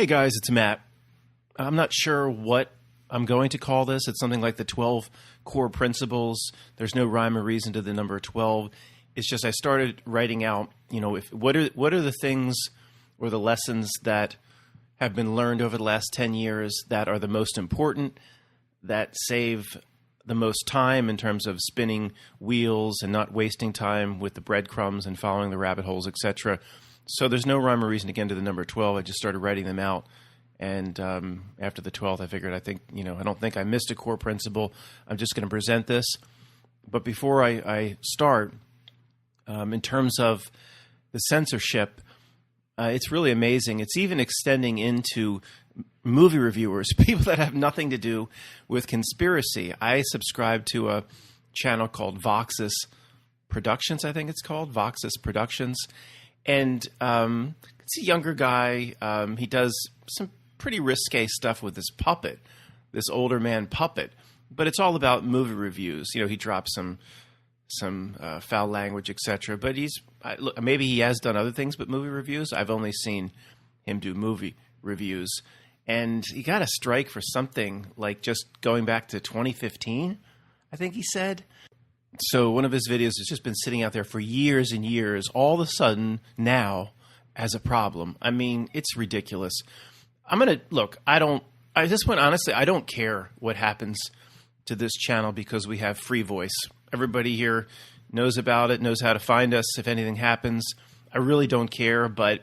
Hey guys, it's Matt. I'm not sure what I'm going to call this. It's something like the 12 core principles. There's no rhyme or reason to the number 12. It's just I started writing out, what are the things or the lessons that have been learned over the last 10 years that are the most important, that save the most time in terms of spinning wheels and not wasting time with the breadcrumbs and following the rabbit holes, etc. So there's no rhyme or reason again to the number 12. I just started writing them out. And after the 12th, I figured, I don't think I missed a core principle. I'm just going to present this. But before I start, in terms of the censorship, it's really amazing. It's even extending into movie reviewers, people that have nothing to do with conspiracy. I subscribe to a channel called Voxus Productions, I think it's called, Voxus Productions. And it's a younger guy. He does some pretty risque stuff with this puppet, this older man puppet. But it's all about movie reviews. He drops some foul language, etc. But maybe he has done other things but movie reviews. I've only seen him do movie reviews. And he got a strike for something like just going back to 2015, I think he said. So one of his videos has just been sitting out there for years and years. All of a sudden, now, has a problem. I mean, it's ridiculous. At this point, honestly, I don't care what happens to this channel because we have free voice. Everybody here knows about it, knows how to find us if anything happens. I really don't care, but,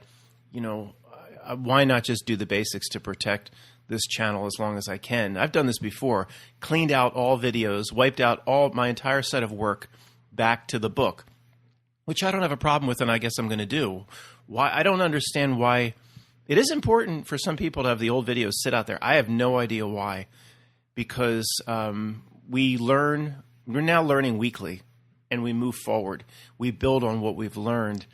why not just do the basics to protect this channel as long as I can? I've done this before, cleaned out all videos, wiped out all my entire set of work back to the book, which I don't have a problem with, and I guess I'm going to do. Why? I don't understand why. It is important for some people to have the old videos sit out there. I have no idea why, because we're now learning weekly, and we move forward. We build on what we've learned.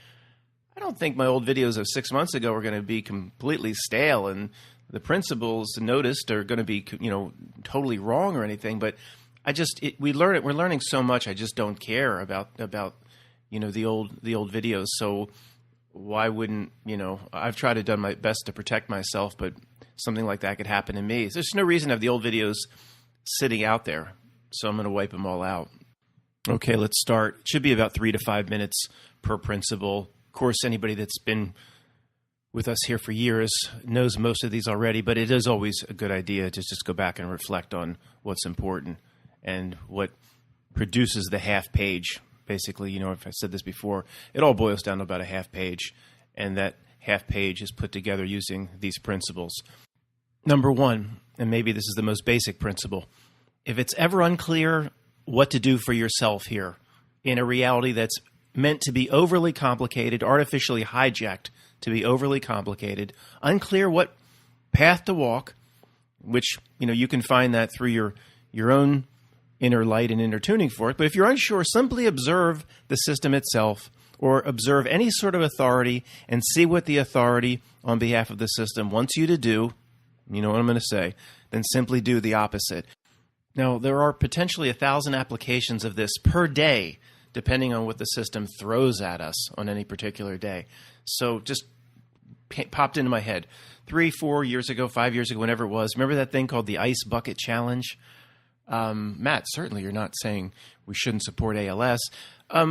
I don't think my old videos of 6 months ago are going to be completely stale, and the principles noticed are going to be, totally wrong or anything. But we're learning so much. I just don't care about the old videos. So why wouldn't, I've tried to do my best to protect myself, but something like that could happen to me. There's no reason to have the old videos sitting out there. So I'm going to wipe them all out. Okay, let's start. It should be about 3 to 5 minutes per principle. Of course, anybody that's been with us here for years knows most of these already, but it is always a good idea to just go back and reflect on what's important and what produces the half page. Basically, if I said this before, it all boils down to about a half page, and that half page is put together using these principles. Number one, and maybe this is the most basic principle, if it's ever unclear what to do for yourself here in a reality that's meant to be overly complicated, artificially hijacked to be overly complicated, unclear what path to walk, which, you can find that through your own inner light and inner tuning for it. But if you're unsure, simply observe the system itself or observe any sort of authority and see what the authority on behalf of the system wants you to do. You know what I'm going to say. Then simply do the opposite. Now, there are potentially 1,000 applications of this per day, depending on what the system throws at us on any particular day. So just popped into my head. 3, 4 years ago, 5 years ago, whenever it was, remember that thing called the Ice Bucket Challenge? Matt, certainly you're not saying we shouldn't support ALS.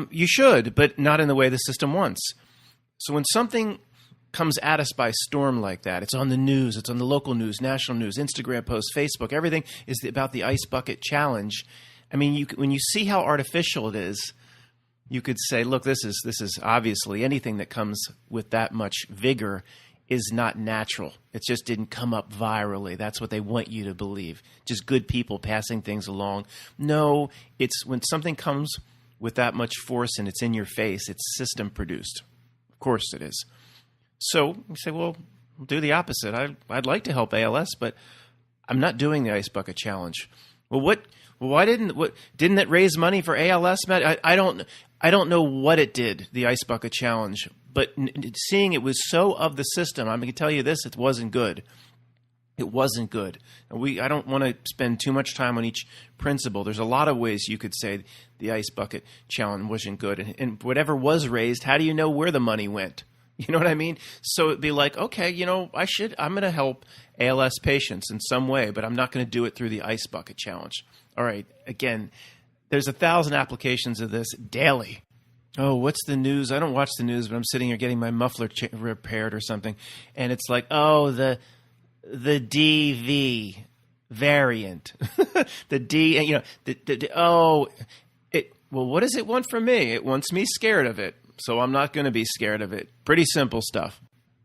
You should, but not in the way the system wants. So when something comes at us by storm like that, it's on the news, it's on the local news, national news, Instagram posts, Facebook, everything is about the Ice Bucket Challenge. I mean, when you see how artificial it is, you could say, look, this is obviously anything that comes with that much vigor is not natural. It just didn't come up virally. That's what they want you to believe. Just good people passing things along. No, it's when something comes with that much force and it's in your face, it's system produced. Of course it is. So you say, well, do the opposite. I'd like to help ALS, but I'm not doing the Ice Bucket Challenge. Well, why didn't it raise money for ALS, Matt? I don't know what it did, the Ice Bucket Challenge, but seeing it was so of the system, I'm going to tell you this, it wasn't good. It wasn't good. I don't want to spend too much time on each principle. There's a lot of ways you could say the Ice Bucket Challenge wasn't good. And whatever was raised, how do you know where the money went? You know what I mean? So it'd be like, okay, I'm going to help ALS patients in some way, but I'm not going to do it through the ice bucket challenge. All right. Again, there's 1,000 applications of this daily. Oh, what's the news? I don't watch the news, but I'm sitting here getting my muffler repaired or something. And it's like, oh, the DV variant, the D, well, what does it want from me? It wants me scared of it. So I'm not going to be scared of it. Pretty simple stuff.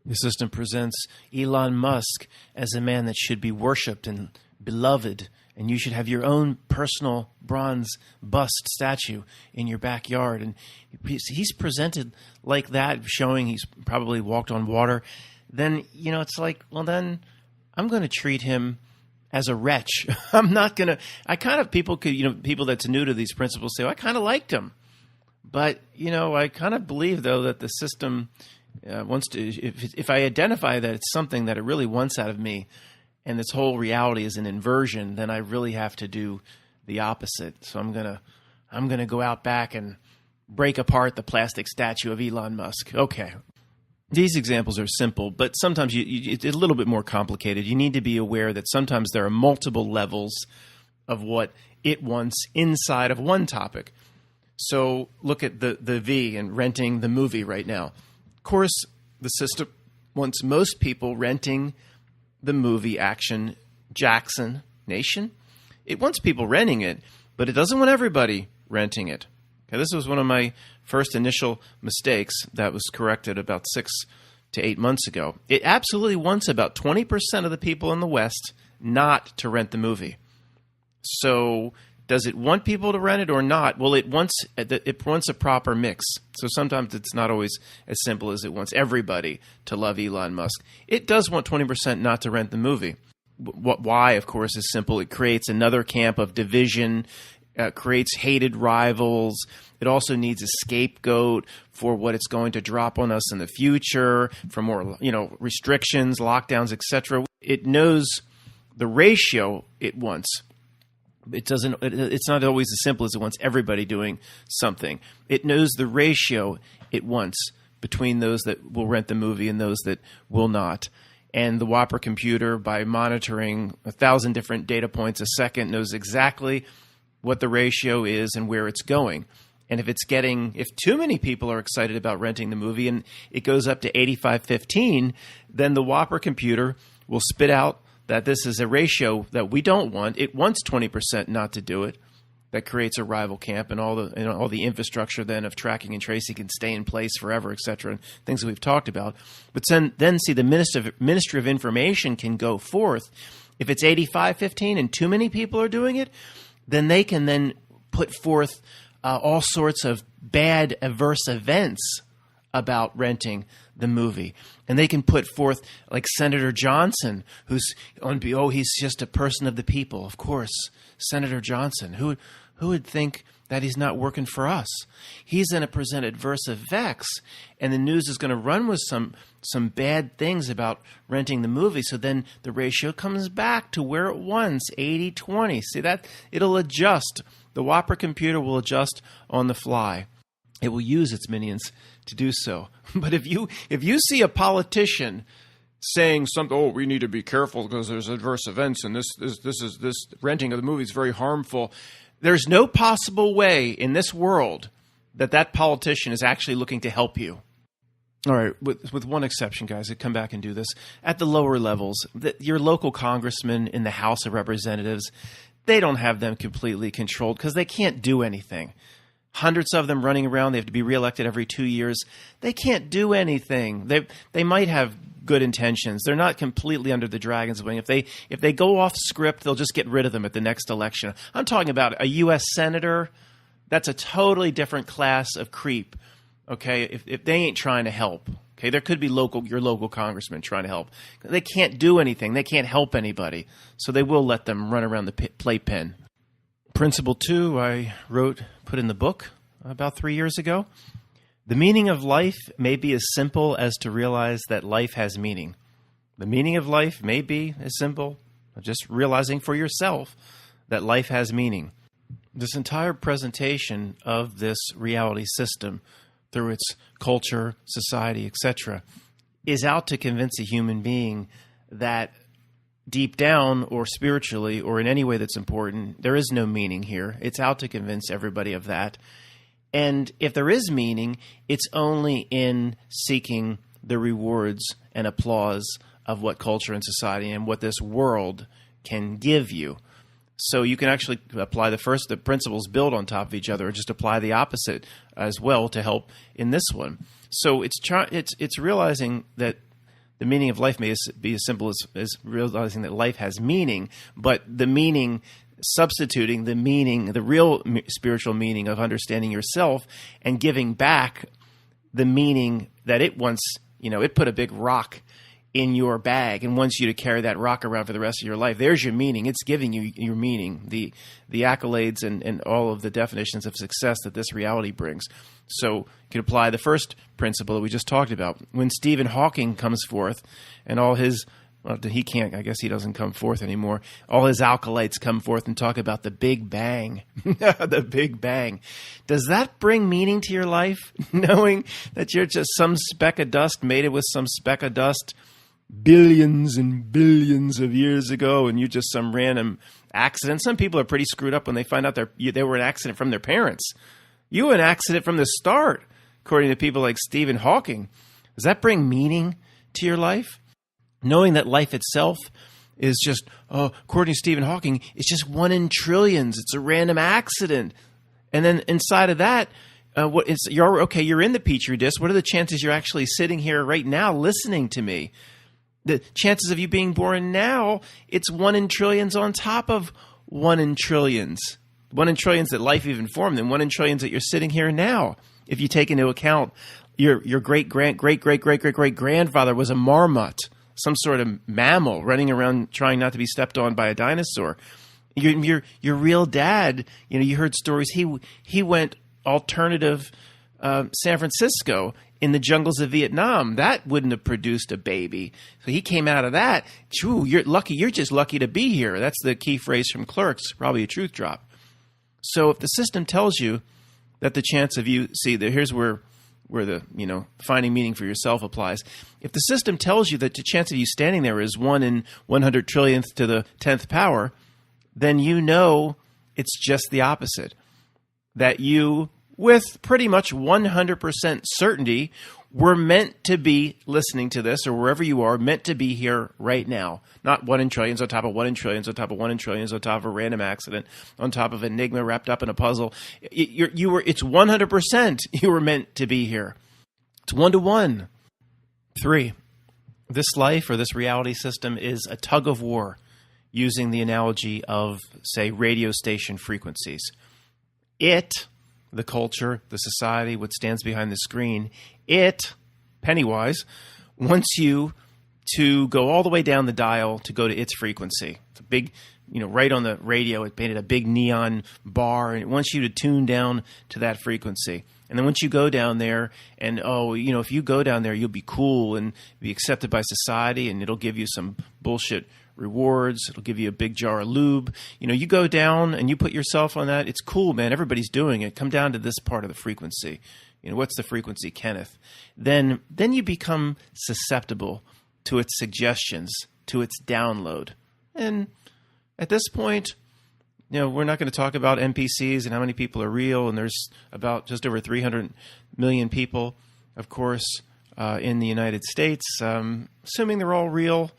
The system presents Elon Musk as a man that should be worshipped and beloved, and you should have your own personal bronze bust statue in your backyard. And he's presented like that, showing he's probably walked on water. Then, it's like, well, then I'm going to treat him as a wretch. I'm not going to, people that's new to these principles say, well, I kind of liked him. But, I kind of believe, though, that the system wants to, if I identify that it's something that it really wants out of me, and this whole reality is an inversion, then I really have to do the opposite. So I'm gonna go out back and break apart the plastic statue of Elon Musk. Okay. These examples are simple, but sometimes it's a little bit more complicated. You need to be aware that sometimes there are multiple levels of what it wants inside of one topic. So look at the V and renting the movie right now. Of course, the system wants most people renting the movie Action Jackson Nation. It wants people renting it, but it doesn't want everybody renting it. Okay, this was one of my first initial mistakes that was corrected about 6 to 8 months ago. It absolutely wants about 20% of the people in the West not to rent the movie. So does it want people to rent it or not? Well, it wants a proper mix. So sometimes it's not always as simple as it wants everybody to love Elon Musk. It does want 20% not to rent the movie. Why, of course, is simple. It creates another camp of division, creates hated rivals. It also needs a scapegoat for what it's going to drop on us in the future, for more, restrictions, lockdowns, etc. It knows the ratio it wants. It's not always as simple as it wants everybody doing something. It knows the ratio it wants between those that will rent the movie and those that will not. And the Whopper computer, by monitoring 1,000 different data points a second, knows exactly what the ratio is and where it's going. And if too many people are excited about renting the movie and it goes up to 85-15, then the Whopper computer will spit out that this is a ratio that we don't want. It wants 20% not to do it. That creates a rival camp, and all the infrastructure then of tracking and tracing can stay in place forever, et cetera, and things that we've talked about. But then see, the Ministry of Information can go forth. If it's 85-15 and too many people are doing it, then they can then put forth all sorts of bad adverse events about renting the movie. And they can put forth, like Senator Johnson, he's just a person of the people. Of course, Senator Johnson. Who would think that he's not working for us? He's going to present adverse effects, and the news is going to run with some bad things about renting the movie. So then the ratio comes back to where it wants, 80-20. See that? It'll adjust. The Whopper computer will adjust on the fly. It will use its minions to do so. But if you see a politician saying something, we need to be careful because there's adverse events and this renting of the movie is very harmful, there's no possible way in this world that politician is actually looking to help you. All right, with one exception, guys, I come back and do this. At the lower levels, your local congressman in the House of Representatives, they don't have them completely controlled because they can't do anything. Hundreds of them running around. They have to be reelected every 2 years. They can't do anything. They might have good intentions. They're not completely under the dragon's wing. If they go off script, they'll just get rid of them at the next election. I'm talking about a U.S. senator. That's a totally different class of creep. Okay, if they ain't trying to help. Okay, there could be your local congressman trying to help. They can't do anything. They can't help anybody. So they will let them run around the playpen. Principle 2, I put in the book about 3 years ago. The meaning of life may be as simple as to realize that life has meaning. The meaning of life may be as simple as just realizing for yourself that life has meaning. This entire presentation of this reality system through its culture, society, etc., is out to convince a human being that deep down or spiritually or in any way that's important, there is no meaning here. It's out to convince everybody of that. And if there is meaning, it's only in seeking the rewards and applause of what culture and society and what this world can give you. So you can actually apply the principles build on top of each other, or just apply the opposite as well to help in this one. So it's realizing that the meaning of life may be as simple as realizing that life has meaning, but the meaning, substituting the meaning, the real spiritual meaning of understanding yourself and giving back the meaning that it once, it put a big rock in your bag and wants you to carry that rock around for the rest of your life. There's your meaning. It's giving you your meaning, the accolades and all of the definitions of success that this reality brings. So you can apply the first principle that we just talked about. When Stephen Hawking comes forth and all his, he can't, I guess he doesn't come forth anymore, all his acolytes come forth and talk about the Big Bang, the Big Bang. Does that bring meaning to your life, knowing that you're just some speck of dust mated with some speck of dust billions and billions of years ago, and you're just some random accident? Some people are pretty screwed up when they find out they were an accident from their parents. You were an accident from the start, according to people like Stephen Hawking. Does that bring meaning to your life? Knowing that life itself is just, according to Stephen Hawking, it's just 1 in trillions. It's a random accident. And then inside of that, you're in the Petri dish. What are the chances you're actually sitting here right now listening to me? The chances of you being born now, it's 1 in trillions on top of 1 in trillions. 1 in trillions that life even formed, and 1 in trillions that you're sitting here now. If you take into account your great-great-great-great-great-great-grandfather was a marmot, some sort of mammal running around trying not to be stepped on by a dinosaur. Your real dad, you heard stories. He went alternative San Francisco in the jungles of Vietnam. That wouldn't have produced a baby. So he came out of that. You're lucky. You're just lucky to be here. That's the key phrase from Clerks, probably a truth drop. So if the system tells you that the chance of you, here's where the, finding meaning for yourself applies. If the system tells you that the chance of you standing there is 1 in 100 trillionth to the 10th power, then it's just the opposite. That you, with pretty much 100% certainty, were meant to be listening to this, or wherever you are, meant to be here right now. Not 1 in trillions on top of 1 in trillions on top of 1 in trillions on top of a random accident, on top of enigma wrapped up in a puzzle. It's 100% you were meant to be here. It's 1 to 1. 3, this life or this reality system is a tug of war, using the analogy of, say, radio station frequencies. The culture, the society, what stands behind the screen, Pennywise, wants you to go all the way down the dial to go to its frequency. It's a big, right on the radio, it painted a big neon bar, and it wants you to tune down to that frequency. And then once you go down there, and if you go down there, you'll be cool and be accepted by society, and it'll give you some bullshit rewards. It'll give you a big jar of lube. You go down and you put yourself on that. It's cool, man. Everybody's doing it. Come down to this part of the frequency. What's the frequency, Kenneth? Then you become susceptible to its suggestions, to its download. And at this point, we're not going to talk about NPCs and how many people are real. And there's about just over 300 million people, of course, in the United States. Assuming they're all real,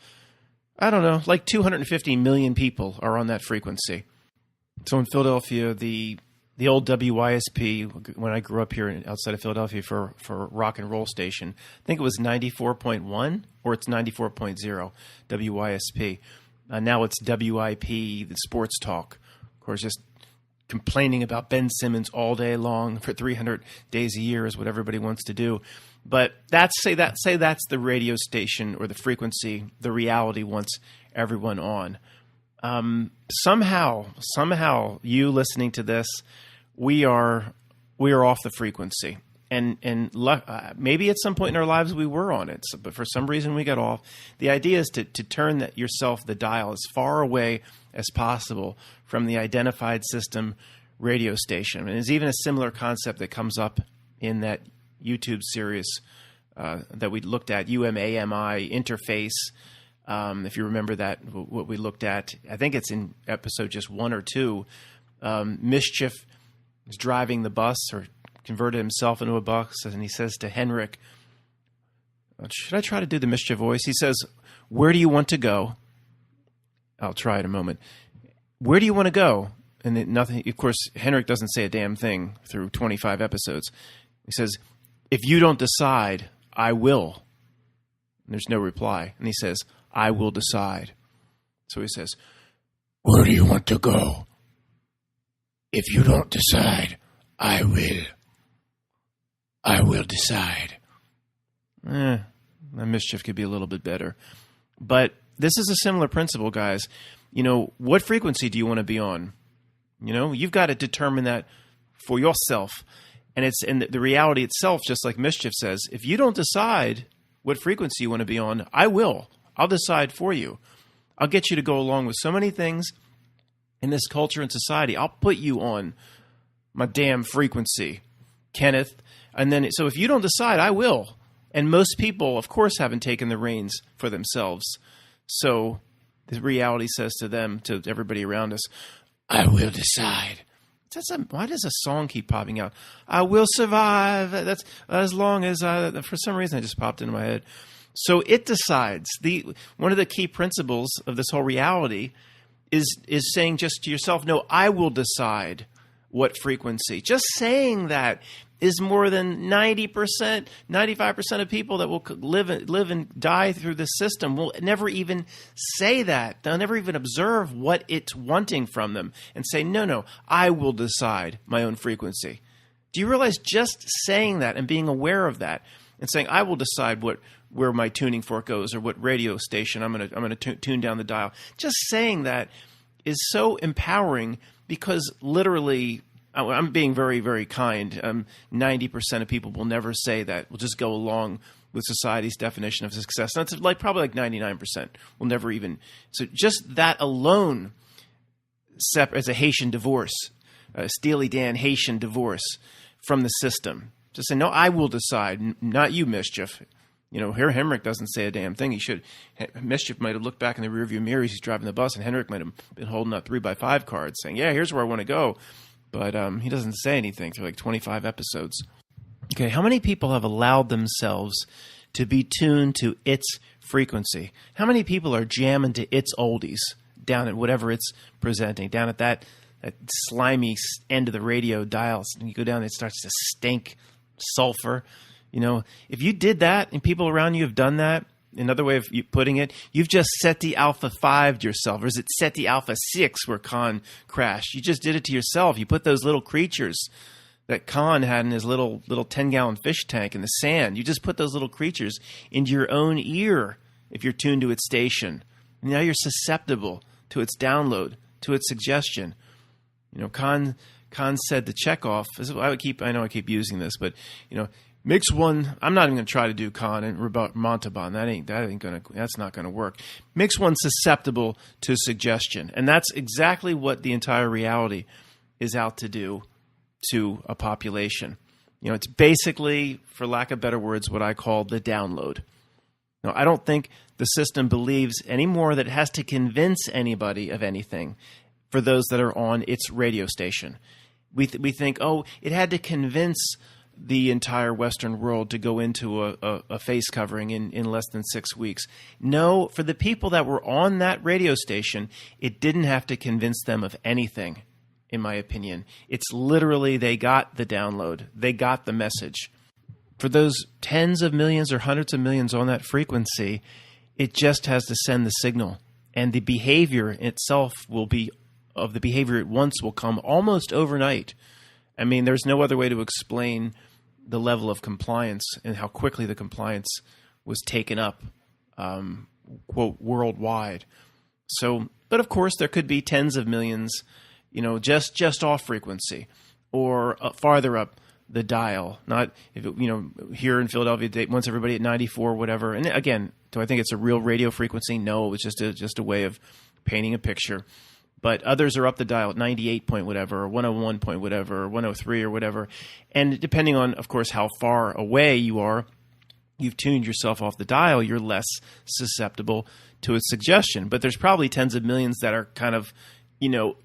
I don't know, like 250 million people are on that frequency. So in Philadelphia, the old WYSP, when I grew up here outside of Philadelphia for rock and roll station, I think it was 94.1 or it's 94.0 WYSP. Now it's WIP, the sports talk. Of course, just complaining about Ben Simmons all day long for 300 days a year is what everybody wants to do. But that's the radio station or the frequency the reality wants everyone on. Somehow, you listening to this, we are off the frequency, and maybe at some point in our lives we were on it, but for some reason we got off. The idea is to turn the dial as far away as possible from the identified system radio station. And there's even a similar concept that comes up in that YouTube series that we looked at, UMAMI interface. If you remember that, what we looked at, I think it's in episode just 1 or 2. Mischief is driving the bus, or converted himself into a bus, and he says to Henrik, should I try to do the Mischief voice? He says, where do you want to go? I'll try in a moment. Where do you want to go? And then nothing. Of course, Henrik doesn't say a damn thing through 25 episodes. He says, if you don't decide, I will. And there's no reply. And he says, I will decide. So he says, where do you want to go? If you don't decide, I will. I will decide. The Mischief could be a little bit better. But this is a similar principle, guys. You know, what frequency do you want to be on? You know, you've got to determine that for yourself. And the reality itself, just like Mischief says, if you don't decide what frequency you want to be on, I will. I'll decide for you. I'll get you to go along with so many things in this culture and society. I'll put you on my damn frequency, Kenneth. And then, so if you don't decide, I will. And most people, of course, haven't taken the reins for themselves. So the reality says to them, to everybody around us, I will decide. Why does a song keep popping out? I will survive. That's as long as for some reason it just popped into my head. So it decides. One of the key principles of this whole reality is saying just to yourself, no, I will decide what frequency. Just saying that is more than 90%, 95% of people that will live and die through this system will never even say that. They'll never even observe what it's wanting from them and say, no, I will decide my own frequency. Do you realize just saying that and being aware of that and saying, I will decide where my tuning fork goes or what radio station I'm going to tune down the dial. Just saying that is so empowering, because literally, I'm being very, very kind. 90% of people will never say that. Will just go along with society's definition of success. That's probably 99% will never even. So just that alone, as a Haitian divorce, Steely Dan Haitian divorce from the system. Just say, no, I will decide, not you, Mischief. You know, here Henrik doesn't say a damn thing. Mischief might have looked back in the rearview mirror as he's driving the bus, and Henrik might have been holding up 3x5 cards saying, yeah, here's where I want to go. But he doesn't say anything through 25 episodes. Okay, how many people have allowed themselves to be tuned to its frequency? How many people are jamming to its oldies down at whatever it's presenting, down at that slimy end of the radio dial? And you go down, it starts to stink sulfur. You know, if you did that and people around you have done that, another way of putting it, you've just SETI Alpha 5'd yourself. Or is it SETI Alpha 6 where Khan crashed? You just did it to yourself. You put those little creatures that Khan had in his little 10-gallon fish tank in the sand. You just put those little creatures into your own ear if you're tuned to its station. And now you're susceptible to its download, to its suggestion. You know, Khan said to Chekhov, I know I keep using this, but, you know, mix one. I'm not even going to try to do Khan and Montalban. That's not going to work. Mix one susceptible to suggestion, and that's exactly what the entire reality is out to do to a population. You know, it's basically, for lack of better words, what I call the download. Now, I don't think the system believes anymore that it has to convince anybody of anything for those that are on its radio station. We think, it had to convince the entire Western world to go into a face covering in less than 6 weeks. No, for the people that were on that radio station, it didn't have to convince them of anything, in my opinion. It's literally they got the download. They got the message. For those tens of millions or hundreds of millions on that frequency, it just has to send the signal. And the behavior itself will come almost overnight. I mean, there's no other way to explain the level of compliance and how quickly the compliance was taken up, quote, worldwide. So, but of course, there could be tens of millions, you know, just off frequency or farther up the dial. Not, here in Philadelphia, once everybody at 94, whatever. And again, do I think it's a real radio frequency? No, it's just a way of painting a picture. but others are up the dial at 98 point whatever, or 101 point whatever, or 103 or whatever. And depending on, of course, how far away you are, you've tuned yourself off the dial, you're less susceptible to its suggestion. But there's probably tens of millions that are kind of,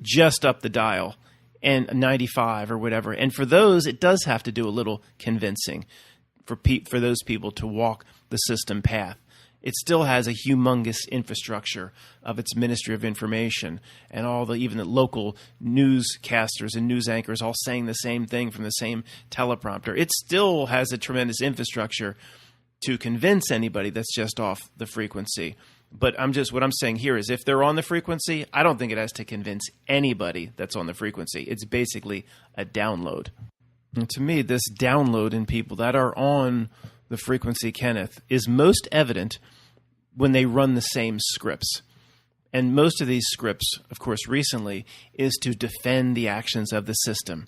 just up the dial and 95 or whatever. And for those, it does have to do a little convincing for those people to walk the system path. It still has a humongous infrastructure of its Ministry of Information and even the local newscasters and news anchors all saying the same thing from the same teleprompter. It still has a tremendous infrastructure to convince anybody that's just off the frequency. But what I'm saying here is if they're on the frequency, I don't think it has to convince anybody that's on the frequency. It's basically a download. And to me, this download in people that are on the frequency, Kenneth, is most evident when they run the same scripts. And most of these scripts, of course, recently, is to defend the actions of the system.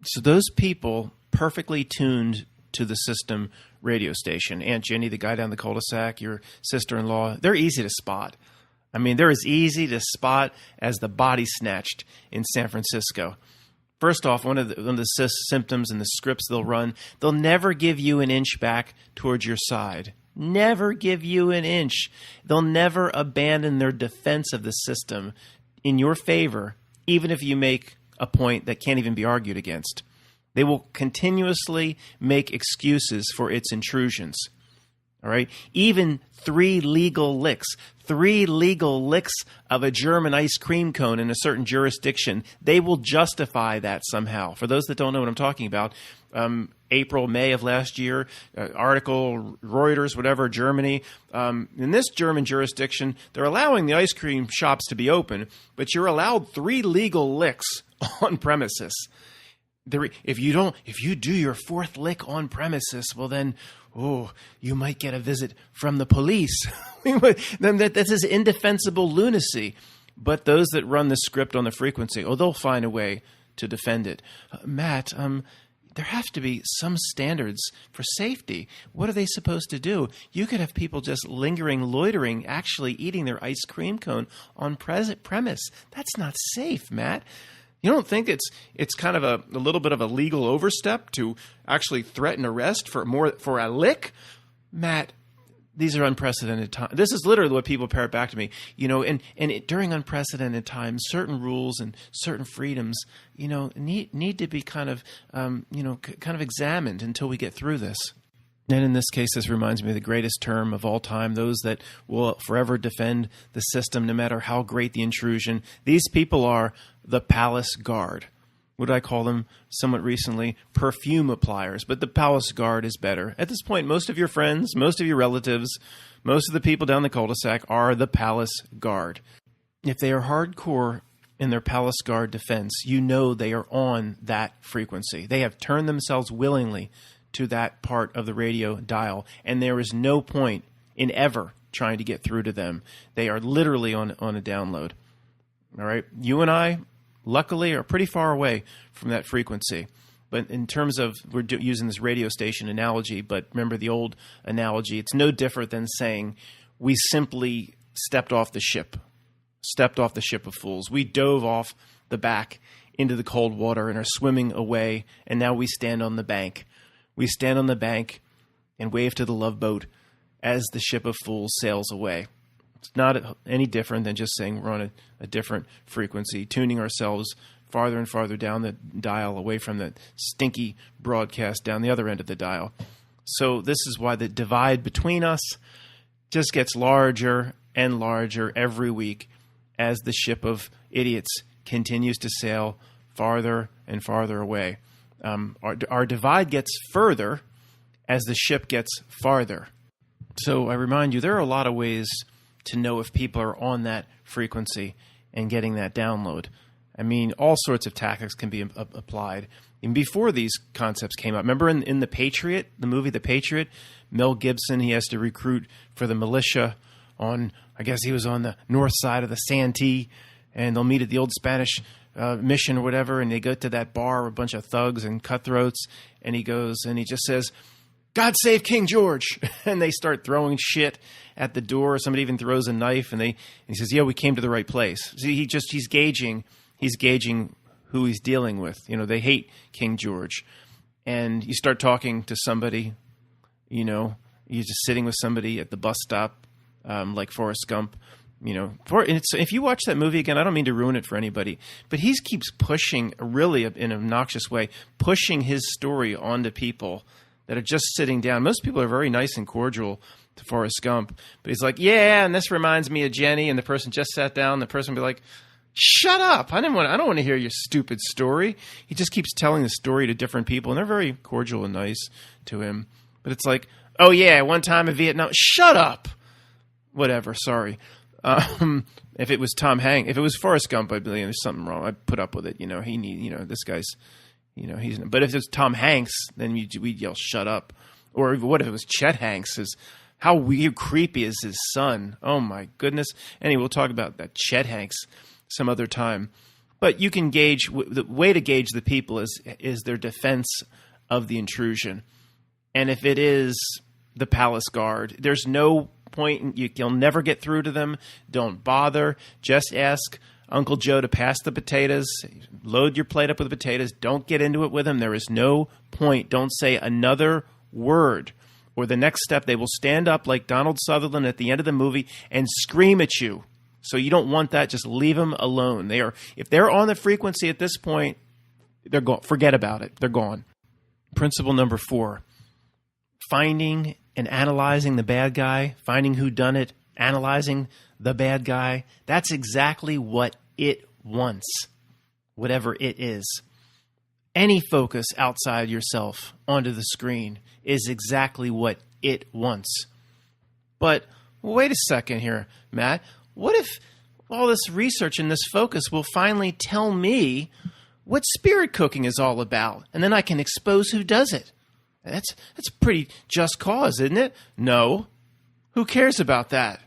So those people perfectly tuned to the system radio station, Aunt Jenny, the guy down the cul-de-sac, your sister-in-law, they're easy to spot. I mean, they're as easy to spot as the body snatched in San Francisco. First off, one of the symptoms in the scripts they'll run, they'll never give you an inch back towards your side. Never give you an inch. They'll never abandon their defense of the system in your favor, even if you make a point that can't even be argued against. They will continuously make excuses for its intrusions. All right? Even 3 legal licks of a German ice cream cone in a certain jurisdiction, they will justify that somehow. For those that don't know what I'm talking about, April, May of last year, article, Reuters, whatever, Germany. In this German jurisdiction, they're allowing the ice cream shops to be open, but you're allowed 3 legal licks on premises. If you do your 4th lick on premises, well then, you might get a visit from the police. This is indefensible lunacy. But those that run the script on the frequency, they'll find a way to defend it. Matt, there have to be some standards for safety. What are they supposed to do? You could have people just loitering, actually eating their ice cream cone on premise. That's not safe, Matt. You don't think it's kind of a little bit of a legal overstep to actually threaten arrest for a lick? Matt, these are unprecedented times. This is literally what people parrot back to me. During unprecedented times, certain rules and certain freedoms, need to be kind of examined until we get through this. And in this case, this reminds me of the greatest term of all time, those that will forever defend the system, no matter how great the intrusion. These people are the Palace Guard. What did I call them somewhat recently? Perfume appliers. But the Palace Guard is better. At this point, most of your friends, most of your relatives, most of the people down the cul-de-sac are the Palace Guard. If they are hardcore in their Palace Guard defense, they are on that frequency. They have turned themselves willingly to that part of the radio dial, and there is no point in ever trying to get through to them. They are literally on a download. All right? You and I, luckily, are pretty far away from that frequency. But in terms of, we're using this radio station analogy, but remember the old analogy, it's no different than saying we simply stepped off the ship of fools. We dove off the back into the cold water and are swimming away, and now we stand on the bank. We stand on the bank and wave to the love boat as the ship of fools sails away. It's not any different than just saying we're on a different frequency, tuning ourselves farther and farther down the dial, away from the stinky broadcast down the other end of the dial. So this is why the divide between us just gets larger and larger every week as the ship of idiots continues to sail farther and farther away. Our divide gets further as the ship gets farther. So I remind you, there are a lot of ways to know if people are on that frequency and getting that download. I mean, all sorts of tactics can be applied. And before these concepts came up, remember in The Patriot, the movie The Patriot, Mel Gibson, he has to recruit for the militia I guess he was on the north side of the Santee, and they'll meet at the old Spanish mission or whatever, and they go to that bar with a bunch of thugs and cutthroats, and he goes and he just says, God save King George. And they start throwing shit at the door. Somebody even throws a knife, and he says, yeah, we came to the right place. See, he's gauging who he's dealing with. You know, they hate King George. And you start talking to somebody, you know, you're just sitting with somebody at the bus stop, like Forrest Gump. You know, if you watch that movie again, I don't mean to ruin it for anybody, but he keeps pushing, really in an obnoxious way, pushing his story onto people that are just sitting down. Most people are very nice and cordial to Forrest Gump, but he's like, yeah, and this reminds me of Jenny, and the person just sat down. The person will be like, shut up! I don't want to hear your stupid story. He just keeps telling the story to different people, and they're very cordial and nice to him. But it's like, oh yeah, one time in Vietnam, shut up. Whatever, sorry. If it was Tom Hanks, if it was Forrest Gump, I'd be like, there's something wrong. I'd put up with it. You know, this guy's, you know, but if it's Tom Hanks, then we'd yell, shut up. Or what if it was Chet Hanks? How weird, creepy is his son? Oh my goodness. Anyway, we'll talk about that Chet Hanks some other time. But you can gauge, the way to gauge the people is their defense of the intrusion. And if it is the palace guard, there's no point, you'll never get through to them. Don't bother. Just ask Uncle Joe to pass the potatoes. Load your plate up with the potatoes. Don't get into it with them. There is no point. Don't say another word. Or the next step, they will stand up like Donald Sutherland at the end of the movie and scream at you. So you don't want that. Just leave them alone. If they're on the frequency at this point, they're gone. Forget about it. They're gone. Principle number 4, finding and analyzing the bad guy, finding who done it, analyzing the bad guy. That's exactly what it wants, whatever it is. Any focus outside yourself onto the screen is exactly what it wants. But wait a second here, Matt. What if all this research and this focus will finally tell me what spirit cooking is all about, and then I can expose who does it? That's pretty just cause, isn't it? No. Who cares about that?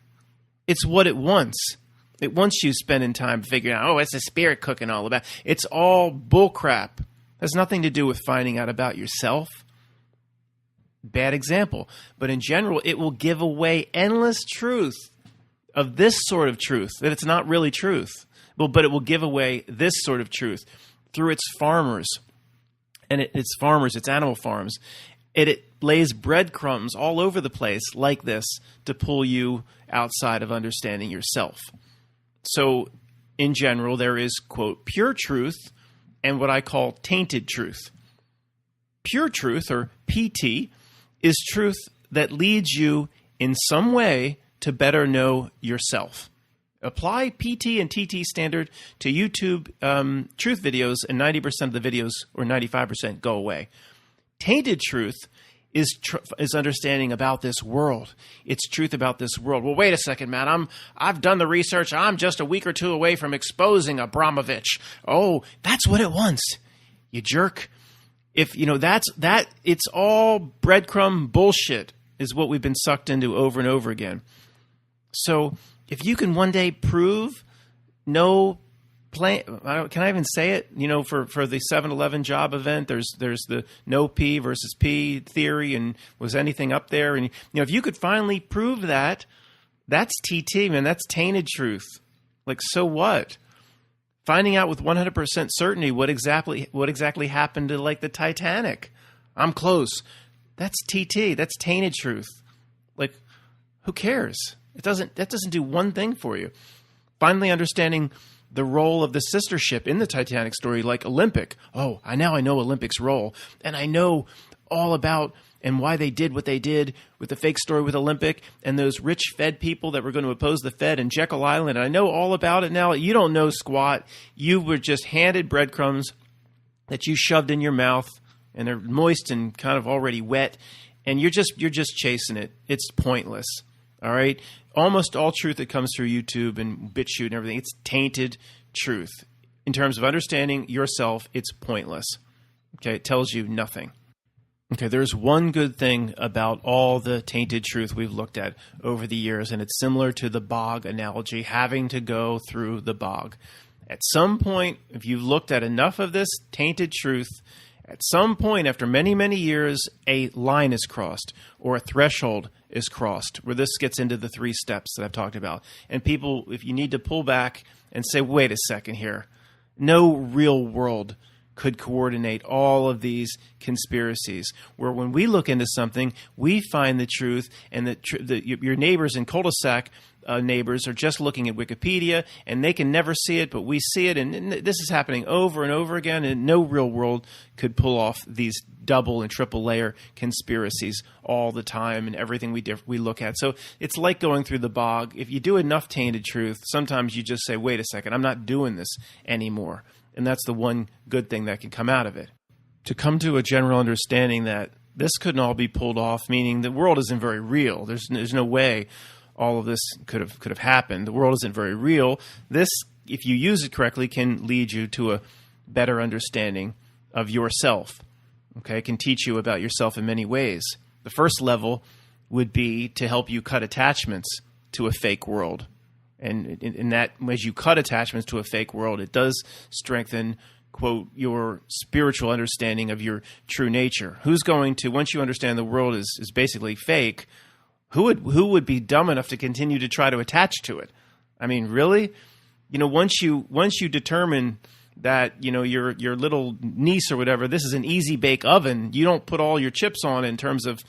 It's what it wants. It wants you spending time figuring out, what's the spirit cooking all about? It's all bullcrap. It has nothing to do with finding out about yourself. Bad example. But in general, it will give away endless truth of this sort of truth, that it's not really truth. Well, but it will give away this sort of truth through its farmers. And it's farmers, it's animal farms. It lays breadcrumbs all over the place like this to pull you outside of understanding yourself. So in general, there is, quote, pure truth and what I call tainted truth. Pure truth, or PT, is truth that leads you in some way to better know yourself. Apply PT and TT standard to YouTube truth videos, and 90% of the videos, or 95%, go away. Tainted truth is understanding about this world. It's truth about this world. Well, wait a second, man. I've done the research. I'm just a week or two away from exposing Abramovich. Oh, that's what it wants, you jerk. If you know it's all breadcrumb bullshit is what we've been sucked into over and over again. So if you can one day prove no plan, can I even say it? You know, for the 7-Eleven job event, there's the no P versus P theory, and was anything up there? And you know, if you could finally prove that, that's TT, man. That's tainted truth. Like, so what? Finding out with 100% certainty what exactly happened to, like, the Titanic. I'm close. That's TT. That's tainted truth. Like, who cares? That doesn't do one thing for you. Finally understanding the role of the sister ship in the Titanic story, like Olympic. Oh, I know Olympic's role. And I know all about and why they did what they did with the fake story with Olympic and those rich Fed people that were going to oppose the Fed in Jekyll Island. And I know all about it now. You don't know squat. You were just handed breadcrumbs that you shoved in your mouth, and they're moist and kind of already wet. And you're just chasing it. It's pointless. All right? Almost all truth that comes through YouTube and BitChute and everything, it's tainted truth. In terms of understanding yourself, it's pointless. Okay? It tells you nothing. Okay, there's one good thing about all the tainted truth we've looked at over the years, and it's similar to the bog analogy, having to go through the bog. At some point, if you've looked at enough of this tainted truth, At some point, after many, many years, a line is crossed or a threshold is crossed where this gets into the 3 steps that I've talked about. And people, if you need to pull back and say, wait a second here, no real world could coordinate all of these conspiracies, where when we look into something, we find the truth, and your neighbors in cul-de-sac neighbors are just looking at Wikipedia, and they can never see it, but we see it, and this is happening over and over again, and no real world could pull off these double and triple layer conspiracies all the time and everything we look at. So it's like going through the bog. If you do enough tainted truth, sometimes you just say, wait a second, I'm not doing this anymore. And that's the one good thing that can come out of it. To come to a general understanding that this couldn't all be pulled off, meaning the world isn't very real. There's no way all of this could have happened. The world isn't very real. This, if you use it correctly, can lead you to a better understanding of yourself. Okay, it can teach you about yourself in many ways. The first level would be to help you cut attachments to a fake world. And in that, as you cut attachments to a fake world, it does strengthen, quote, your spiritual understanding of your true nature. Who's going to, once you understand the world is basically fake, who would be dumb enough to continue to try to attach to it? I mean, really? Once you determine that, your little niece or whatever, this is an easy bake oven, you don't put all your chips on in terms of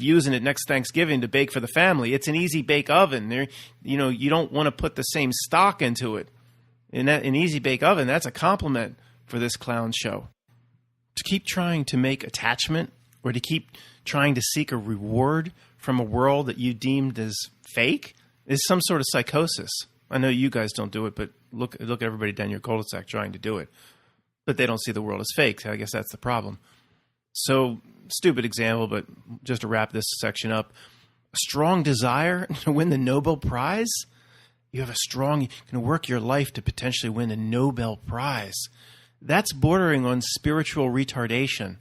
using it next Thanksgiving to bake for the family. It's an easy bake oven. There, you don't want to put the same stock into it. In an easy bake oven, that's a compliment for this clown show. To keep trying to make attachment or to keep trying to seek a reward from a world that you deemed as fake is some sort of psychosis. I know you guys don't do it, but look at everybody down your cul-de-sac trying to do it. But they don't see the world as fake. I guess that's the problem. So, stupid example, but just to wrap this section up, a strong desire to win the Nobel Prize? You can work your life to potentially win a Nobel Prize. That's bordering on spiritual retardation.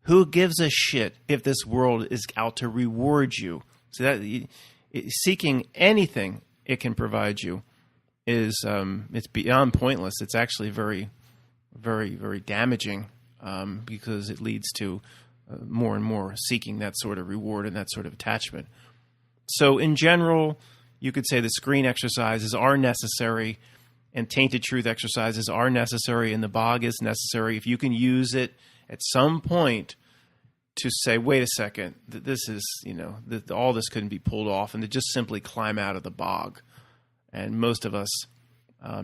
Who gives a shit if this world is out to reward you? So that seeking anything it can provide you is it's beyond pointless. It's actually very, very, very damaging because it leads to more and more seeking that sort of reward and that sort of attachment. So in general, you could say the screen exercises are necessary and tainted truth exercises are necessary and the bog is necessary if you can use it at some point to say, wait a second, this is, all this couldn't be pulled off, and to just simply climb out of the bog. And most of us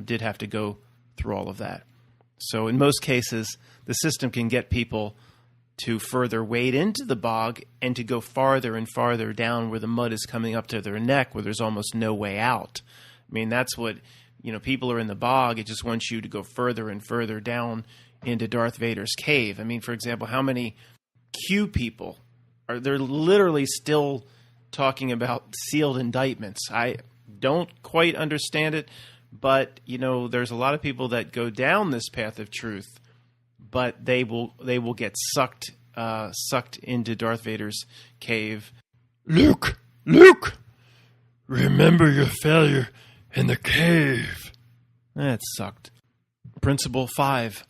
did have to go through all of that. So in most cases, the system can get people to further wade into the bog and to go farther and farther down where the mud is coming up to their neck, where there's almost no way out. I mean, that's what, people are in the bog. It just wants you to go further and further down into Darth Vader's cave. I mean, for example, how many Q people they're literally still talking about sealed indictments? I don't quite understand it, but there's a lot of people that go down this path of truth, but they will get sucked into Darth Vader's cave. Luke, remember your failure in the cave. That sucked. Principle 5.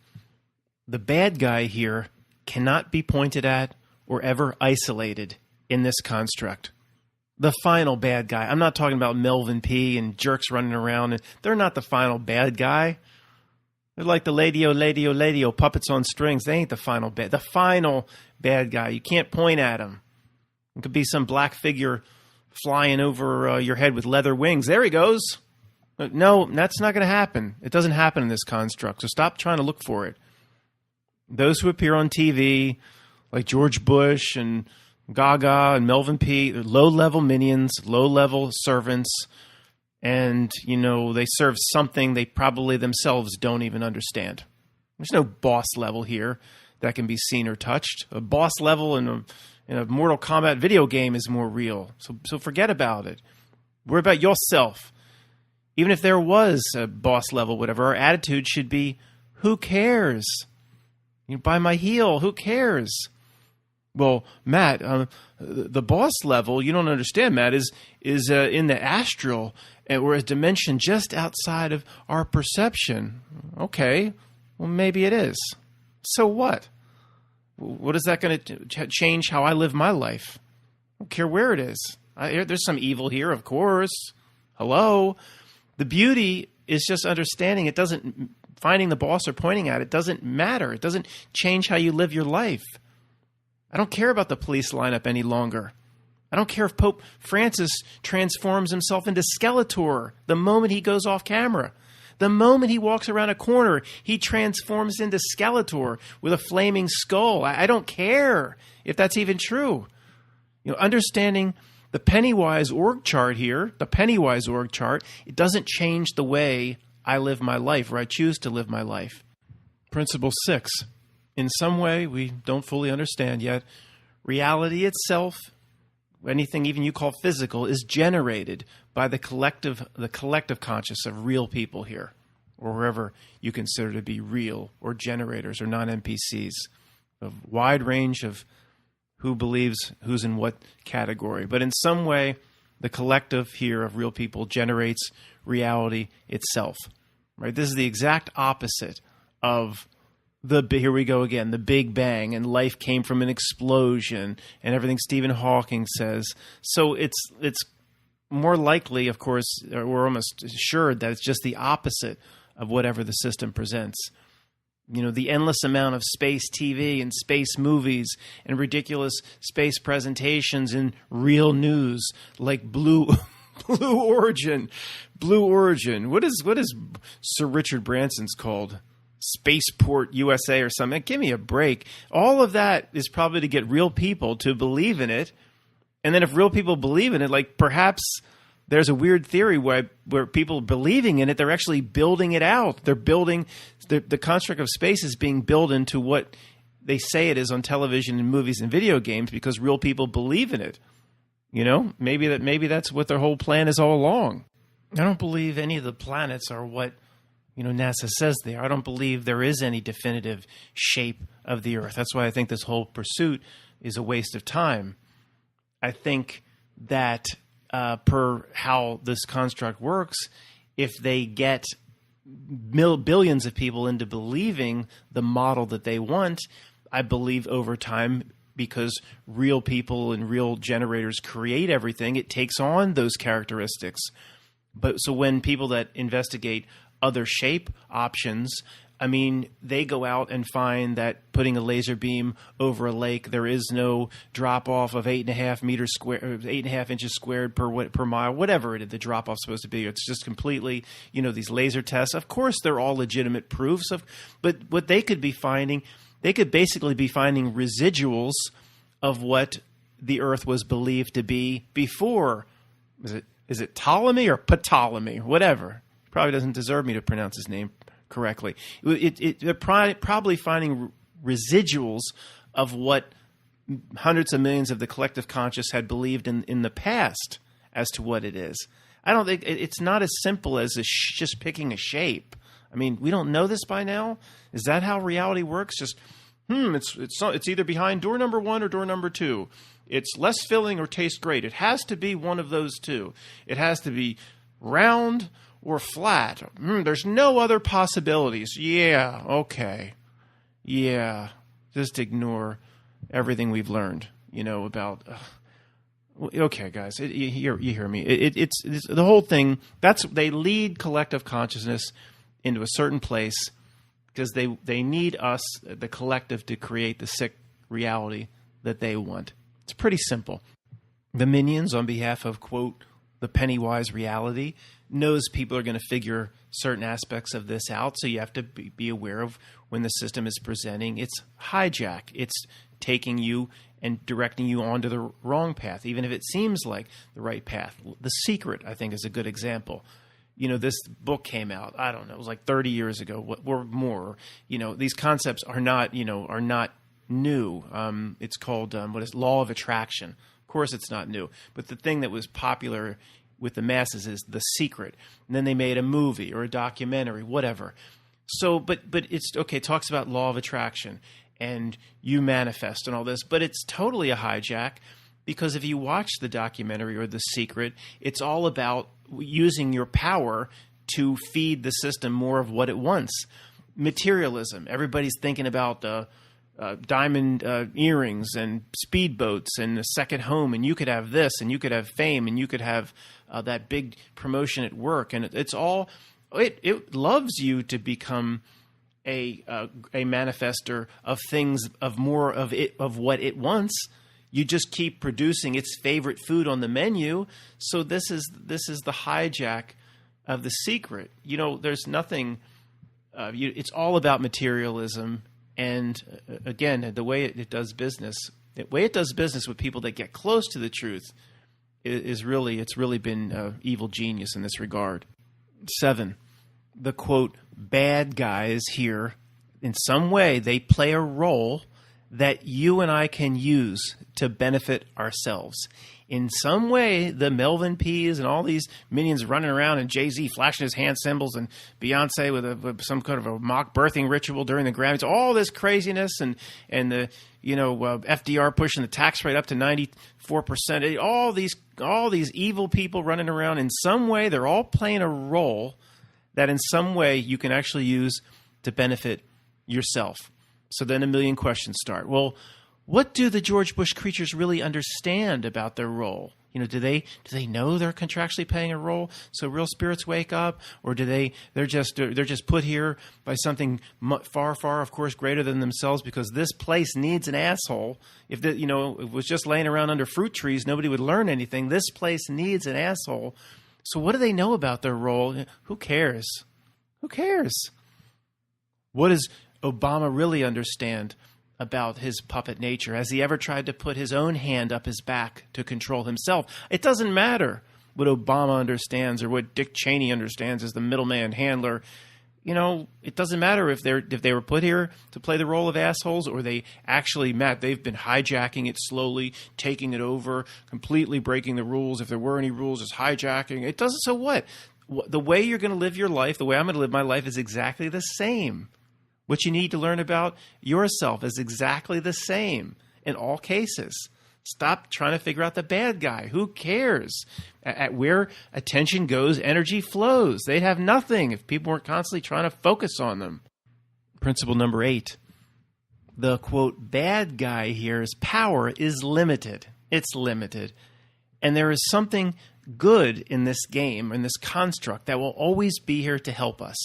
The bad guy here cannot be pointed at or ever isolated in this construct. The final bad guy. I'm not talking about Melvin P. and jerks running around. And they're not the final bad guy. They're like the Lady-O, puppets on strings. They ain't the final bad. The final bad guy. You can't point at him. It could be some black figure flying over your head with leather wings. There he goes. No, that's not going to happen. It doesn't happen in this construct. So stop trying to look for it. Those who appear on TV, like George Bush and Gaga and Melvin P., they're low-level minions, low-level servants, and, they serve something they probably themselves don't even understand. There's no boss level here that can be seen or touched. A boss level in a Mortal Kombat video game is more real, so forget about it. Worry about yourself. Even if there was a boss level, whatever, our attitude should be, who cares? By my heel, who cares? Well, Matt, the boss level, you don't understand, Matt, is in the astral, or a dimension just outside of our perception. Okay, well, maybe it is. So what? What is that going to change how I live my life? I don't care where it is. There's some evil here, of course. Hello. The beauty is just understanding it doesn't, finding the boss or pointing at it doesn't matter. It doesn't change how you live your life. I don't care about the police lineup any longer. I don't care if Pope Francis transforms himself into Skeletor the moment he goes off camera. The moment he walks around a corner, he transforms into Skeletor with a flaming skull. I don't care if that's even true. Understanding the Pennywise org chart here, it doesn't change the way I live my life or I choose to live my life. Principle 6. In some way we don't fully understand yet, reality itself, anything even you call physical, is generated by the collective conscious of real people here, or whoever you consider to be real, or generators, or non-NPCs. A wide range of who believes who's in what category. But in some way, the collective here of real people generates reality itself. Right? This is the exact opposite of here we go again, the Big Bang, and life came from an explosion, and everything Stephen Hawking says. So it's more likely, of course, or we're almost assured that it's just the opposite of whatever the system presents. The endless amount of space TV and space movies and ridiculous space presentations and real news like Blue Origin. What is Sir Richard Branson's called? Spaceport USA or something. Give me a break. All of that is probably to get real people to believe in it. And then if real people believe in it, like perhaps there's a weird theory where people believing in it, they're actually building it out. They're building the construct of space is being built into what they say it is on television and movies and video games because real people believe in it. Maybe that's what their whole plan is all along. I don't believe any of the planets are what NASA says they are. I don't believe there is any definitive shape of the Earth. That's why I think this whole pursuit is a waste of time. I think that per how this construct works, if they get billions of people into believing the model that they want, I believe over time, because real people and real generators create everything, it takes on those characteristics. But so when people that investigate other shape options, they go out and find that putting a laser beam over a lake, there is no drop off of 8.5 inches squared per mile, whatever it is, the drop off is supposed to be. It's just completely, these laser tests. Of course, they're all legitimate proofs but what they could be finding, they could basically be finding residuals of what the Earth was believed to be before. Is it Ptolemy or Ptolemy? Whatever. Probably doesn't deserve me to pronounce his name correctly. They're probably finding residuals of what hundreds of millions of the collective conscious had believed in the past as to what it is. I don't think it's not as simple as just picking a shape. We don't know this by now. Is that how reality works? Just it's either behind door number 1 or door number 2. It's less filling or tastes great. It has to be one of those two. It has to be round or flat. There's no other possibilities. Yeah, okay. Yeah, just ignore everything we've learned, about... okay, guys, you hear me. It's the whole thing. They lead collective consciousness into a certain place because they need us, the collective, to create the sick reality that they want. It's pretty simple. The minions, on behalf of, quote, the Pennywise reality, knows people are going to figure certain aspects of this out, so you have to be aware of when the system is presenting its hijack. It's taking you and directing you onto the wrong path, even if it seems like the right path. The Secret, I think, is a good example. This book came out, I don't know, it was like 30 years ago or more. These concepts are not new. It's called, Law of Attraction. Of course it's not new. But the thing that was popular with the masses is The Secret. And then they made a movie or a documentary, whatever. So, but it's, okay, it talks about law of attraction and you manifest and all this, but it's totally a hijack because if you watch the documentary or The Secret, it's all about using your power to feed the system more of what it wants. Materialism. Everybody's thinking about diamond earrings and speedboats and a second home, and you could have this, and you could have fame, and you could have that big promotion at work, and it's all it loves you to become a manifester of things, of more of it, of what it wants. You just keep producing its favorite food on the menu. So this is the hijack of The Secret. There's nothing. It's all about materialism. And again, the way it does business, with people that get close to the truth, it's really been evil genius in this regard. 7, the quote, bad guys here, in some way, they play a role that you and I can use to benefit ourselves. In some way, the Melvin P's and all these minions running around, and Jay-Z flashing his hand symbols, and Beyonce with some kind of a mock birthing ritual during the Grammys, all this craziness, and the FDR pushing the tax rate up to 94%. All these evil people running around. In some way, they're all playing a role that in some way you can actually use to benefit yourself. So then a million questions start. Well, what do the George Bush creatures really understand about their role? Do they know they're contractually playing a role? So real spirits wake up, or they're just put here by something far, far, of course, greater than themselves, because this place needs an asshole. If it was just laying around under fruit trees, nobody would learn anything. This place needs an asshole. So what do they know about their role? Who cares? Who cares? What does Obama really understand about his puppet nature? Has he ever tried to put his own hand up his back to control himself? It doesn't matter what Obama understands or what Dick Cheney understands as the middleman handler. It doesn't matter if they were put here to play the role of assholes, or they've been hijacking it slowly, taking it over, completely breaking the rules. If there were any rules, just hijacking. It doesn't. So what? The way you're going to live your life, the way I'm going to live my life, is exactly the same. What you need to learn about yourself is exactly the same in all cases. Stop trying to figure out the bad guy. Who cares? At where attention goes, energy flows. They'd have nothing if people weren't constantly trying to focus on them. Principle number 8. The, quote, bad guy here's power is limited. It's limited. And there is something good in this game, in this construct, that will always be here to help us.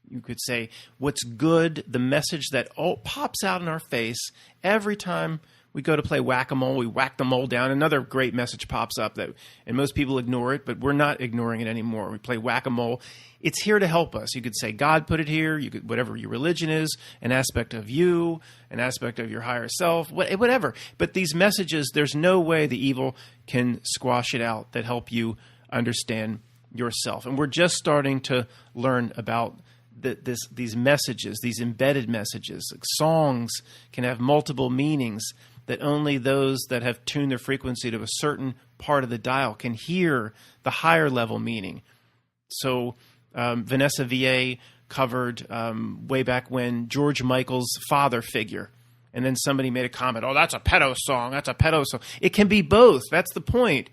You could say, what's good, the message that pops out in our face every time we go to play whack-a-mole, we whack the mole down. Another great message pops up, and most people ignore it, but we're not ignoring it anymore. We play whack-a-mole. It's here to help us. You could say God put it here. You could, whatever your religion is, an aspect of you, an aspect of your higher self, whatever. But these messages, there's no way the evil can squash it out that help you understand yourself. And we're just starting to learn about these messages, these embedded messages. Songs can have multiple meanings that only those that have tuned their frequency to a certain part of the dial can hear the higher level meaning. So Vanessa VA covered way back when George Michael's father figure. And then somebody made a comment, oh, that's a pedo song. That's a pedo song. It can be both. That's the point.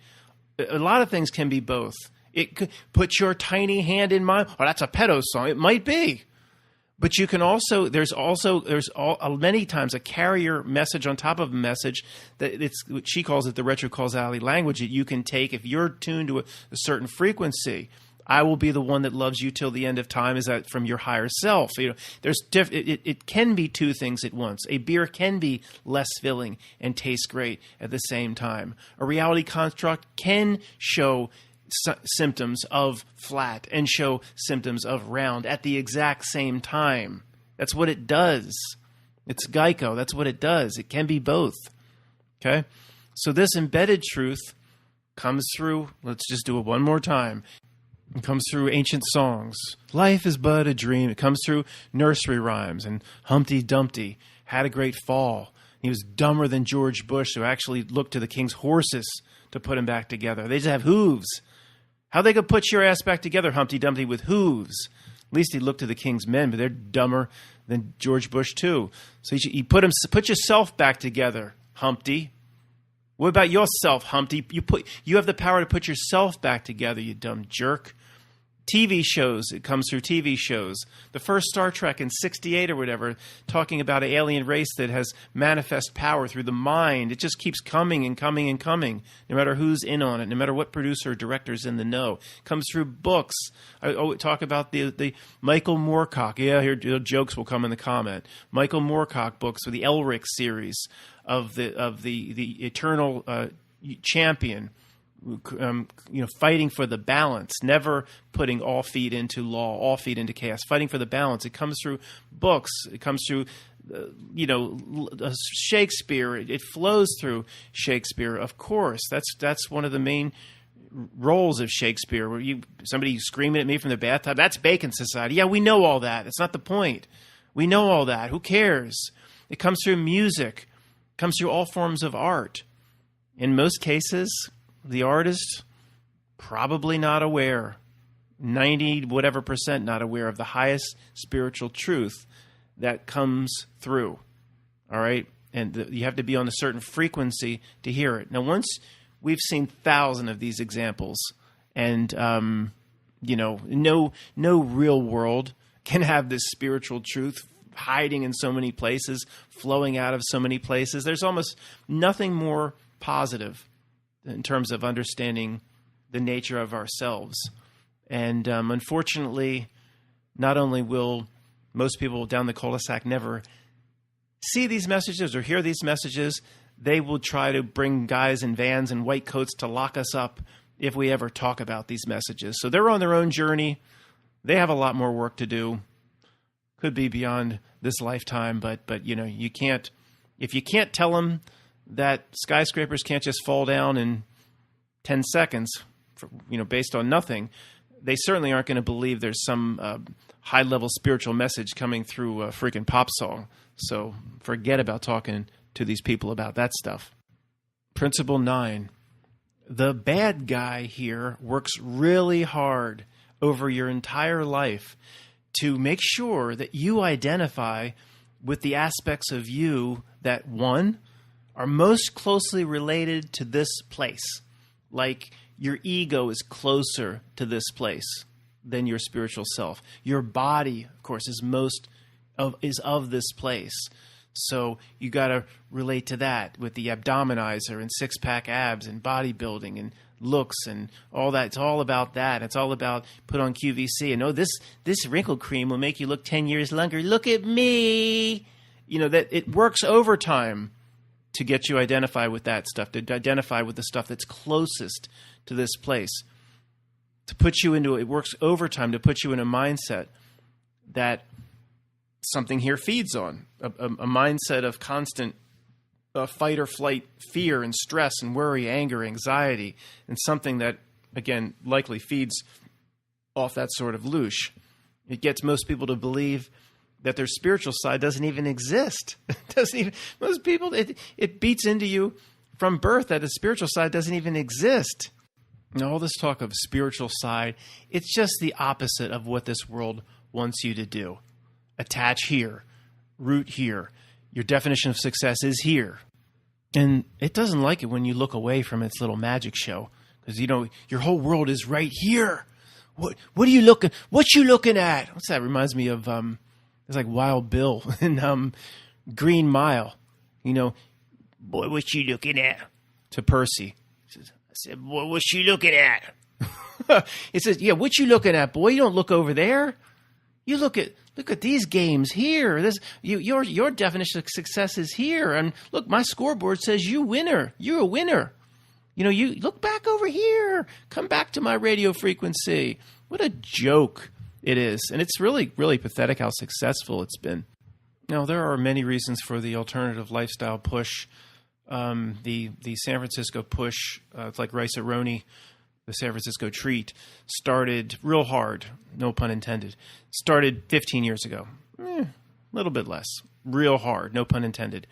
A lot of things can be both. It could put your tiny hand in mine. Oh, that's a pedo song. It might be. But you can also, there's many times a carrier message on top of a message that she calls it the retrocausality language that you can take if you're tuned to a certain frequency. I will be the one that loves you till the end of time. Is that from your higher self? It can be two things at once. A beer can be less filling and taste great at the same time. A reality construct can show symptoms of flat and show symptoms of round at the exact same time. That's what it does. It's Geico. That's what it does. It can be both. Okay? So this embedded truth comes through, let's just do it one more time. It comes through ancient songs. Life is but a dream. It comes through nursery rhymes. And Humpty Dumpty had a great fall. He was dumber than George Bush, who actually looked to the king's horses to put him back together. They just have hooves. How they could put your ass back together, Humpty Dumpty, with hooves? At least he looked to the king's men, but they're dumber than George Bush too. So he put yourself back together, Humpty. What about yourself, Humpty? You have the power to put yourself back together, you dumb jerk. TV shows, it comes through TV shows. The first Star Trek in 68 or whatever, talking about an alien race that has manifest power through the mind. It just keeps coming and coming and coming, no matter who's in on it, no matter what producer or director's in the know. It comes through books. I talk about the Michael Moorcock. Yeah, here jokes will come in the comment. Michael Moorcock books, or the Elric series of the eternal champion. Fighting for the balance, never putting all feet into law, all feet into chaos, fighting for the balance. It comes through books. It comes through, Shakespeare. It flows through Shakespeare, of course. That's one of the main roles of Shakespeare, where somebody screaming at me from the bathtub, that's Bacon Society. Yeah, we know all that. That's not the point. We know all that. Who cares? It comes through music. It comes through all forms of art. In most cases, the artist probably not aware, 90 whatever percent not aware of the highest spiritual truth that comes through. All right? And you have to be on a certain frequency to hear it. Now, once we've seen thousands of these examples, and no real world can have this spiritual truth hiding in so many places, flowing out of so many places. There's almost nothing more positive in terms of understanding the nature of ourselves. And unfortunately, not only will most people down the cul-de-sac never see these messages or hear these messages, they will try to bring guys in vans and white coats to lock us up if we ever talk about these messages. So they're on their own journey. They have a lot more work to do. Could be beyond this lifetime, but you can't, if you can't tell them that skyscrapers can't just fall down in 10 seconds, based on nothing, they certainly aren't going to believe there's some high-level spiritual message coming through a freaking pop song. So forget about talking to these people about that stuff. Principle 9. The bad guy here works really hard over your entire life to make sure that you identify with the aspects of you that, one, are most closely related to this place. Like your ego is closer to this place than your spiritual self. Your body, of course, is of this place. So you got to relate to that with the abdominizer and six-pack abs and bodybuilding and looks and all that. It's all about that. It's all about put on QVC and this wrinkle cream will make you look 10 years younger. Look at me. That it works overtime to get you identify with that stuff, to identify with the stuff that's closest to this place. It works overtime to put you in a mindset that something here feeds on, a mindset of constant fight or flight, fear and stress and worry, anger, anxiety, and something that, again, likely feeds off that sort of loosh. It gets most people to believe that their spiritual side doesn't even exist. Most people, it beats into you from birth that the spiritual side doesn't even exist. Now, all this talk of spiritual side, it's just the opposite of what this world wants you to do. Attach here, root here. Your definition of success is here. And it doesn't like it when you look away from its little magic show, because your whole world is right here. What are you looking? What you looking at? What's that? Reminds me of it's like Wild Bill in Green Mile. Boy, what you looking at? To Percy. I said, boy, what you looking at? He says, yeah, what you looking at, boy? You don't look over there. You look at these games here. Your definition of success is here. And look, my scoreboard says you winner. You're a winner. You look back over here. Come back to my radio frequency. What a joke it is. And it's really, really pathetic how successful it's been. Now, there are many reasons for the alternative lifestyle push. The San Francisco push, it's like Rice-A-Roni, the San Francisco treat, started real hard, no pun intended, started 15 years ago. A little bit less. Real hard, no pun intended.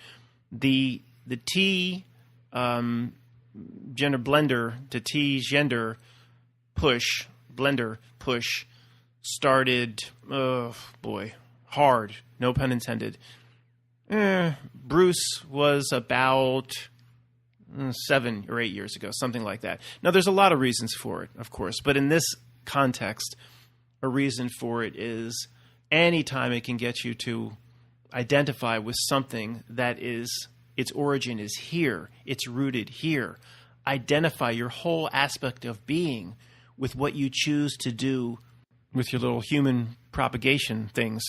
The T gender blender to T gender push, blender push, started, hard, no pun intended. Bruce was about 7 or 8 years ago, something like that. Now, there's a lot of reasons for it, of course, but in this context, a reason for it is anytime it can get you to identify with something that is, its origin is here, it's rooted here. Identify your whole aspect of being with what you choose to do with your little human propagation things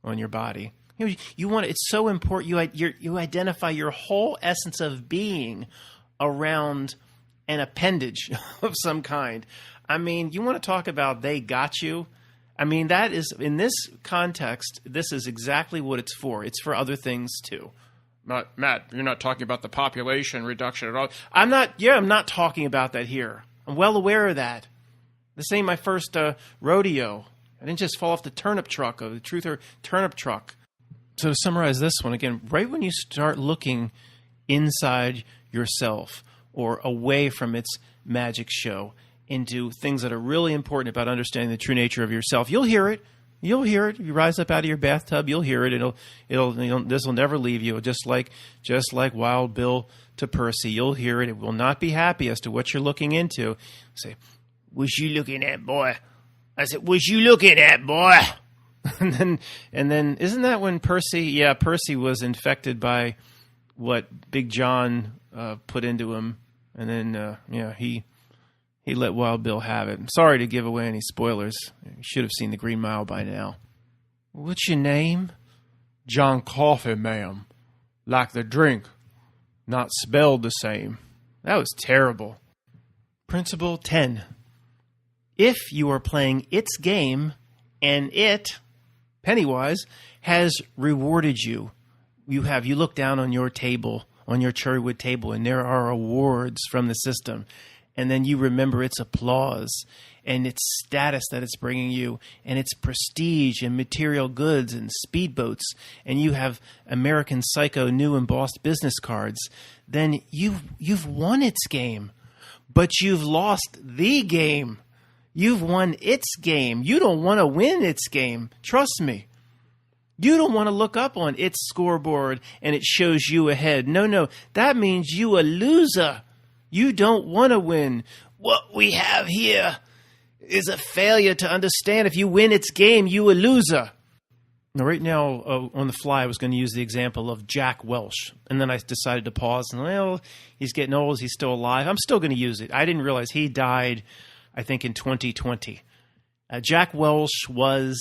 on your body. You want it's so important. You identify your whole essence of being around an appendage of some kind. I mean, you want to talk about they got you? I mean, that is, in this context, this is exactly what it's for. It's for other things too. Matt, you're not talking about the population reduction at all. I'm not talking about that here. I'm well aware of that. This ain't my first rodeo. I didn't just fall off the turnip truck, or the truther turnip truck. So to summarize this one again, right when you start looking inside yourself or away from its magic show into things that are really important about understanding the true nature of yourself, you'll hear it. You'll hear it. You rise up out of your bathtub, you'll hear it. This will never leave you. Just like Wild Bill to Percy, you'll hear it. It will not be happy as to what you're looking into. Say, "Was you looking at, boy?" I said, "Was you looking at, boy?" and then isn't that when Percy? Yeah, Percy was infected by what Big John put into him, and then he let Wild Bill have it. I'm sorry to give away any spoilers. You should have seen The Green Mile by now. "What's your name?" "John Coffee, ma'am. Like the drink, not spelled the same." That was terrible. Principle 10. If you are playing its game and it, Pennywise, has rewarded you, you look down on your table, on your cherrywood table, and there are awards from the system. And then you remember its applause and its status that it's bringing you and its prestige and material goods and speedboats, and you have American Psycho new embossed business cards, then you've won its game. But you've lost the game. You've won its game. You don't want to win its game. Trust me. You don't want to look up on its scoreboard and it shows you ahead. No. That means you a loser. You don't want to win. What we have here is a failure to understand. If you win its game, you a loser. Now, right now, on the fly, I was going to use the example of Jack Welch. And then I decided to pause. And, well, he's getting old. He's still alive. I'm still going to use it. I didn't realize he died, I think, in 2020. Jack Welch was...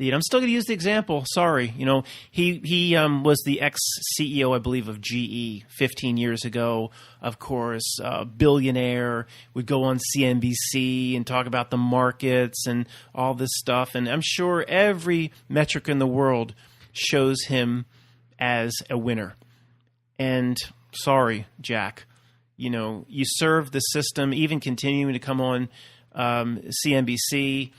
I'm still going to use the example. Sorry. He was the ex-CEO, I believe, of GE 15 years ago. Of course, billionaire, would go on CNBC and talk about the markets and all this stuff. And I'm sure every metric in the world shows him as a winner. And sorry, Jack, you served the system, even continuing to come on CNBC,